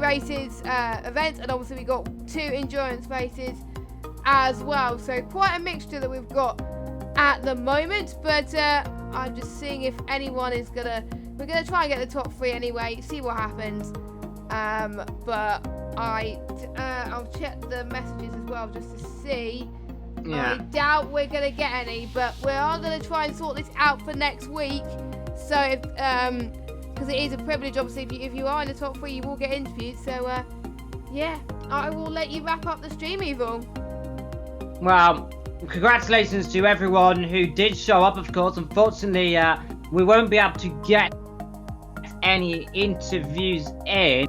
races events, and obviously we got 2 endurance races as well. So quite a mixture that we've got at the moment, but I'm just seeing if anyone is we're gonna try and get the top 3 anyway, see what happens. But I'll check the messages as well just to see. Yeah. I doubt we're gonna get any, but we are gonna try and sort this out for next week. So if because it is a privilege, obviously, if you are in the top 3, you will get interviewed. So yeah, I will let you wrap up the stream, Evil. Well, congratulations to everyone who did show up, of course. Unfortunately, we won't be able to get any interviews in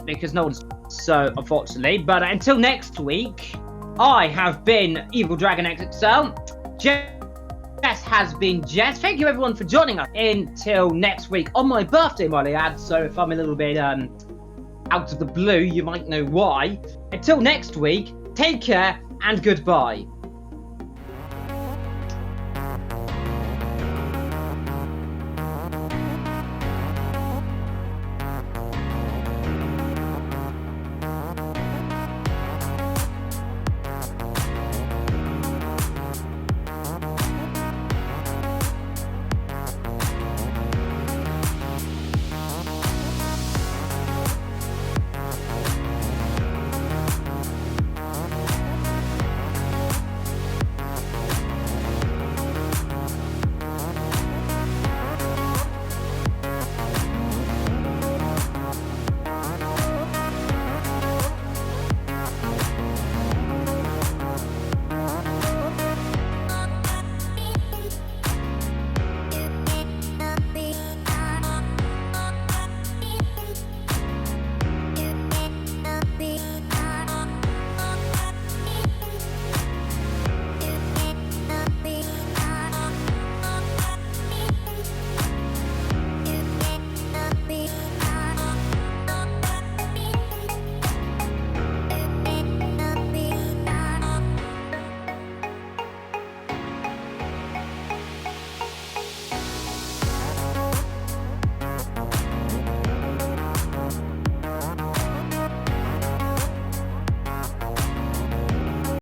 because no one's so, unfortunately. But until next week, I have been evildragonxxl. Jess has been Jess. Thank you everyone for joining us until next week on my birthday, might I add. So if I'm a little bit out of the blue, you might know why. Until next week, take care and goodbye.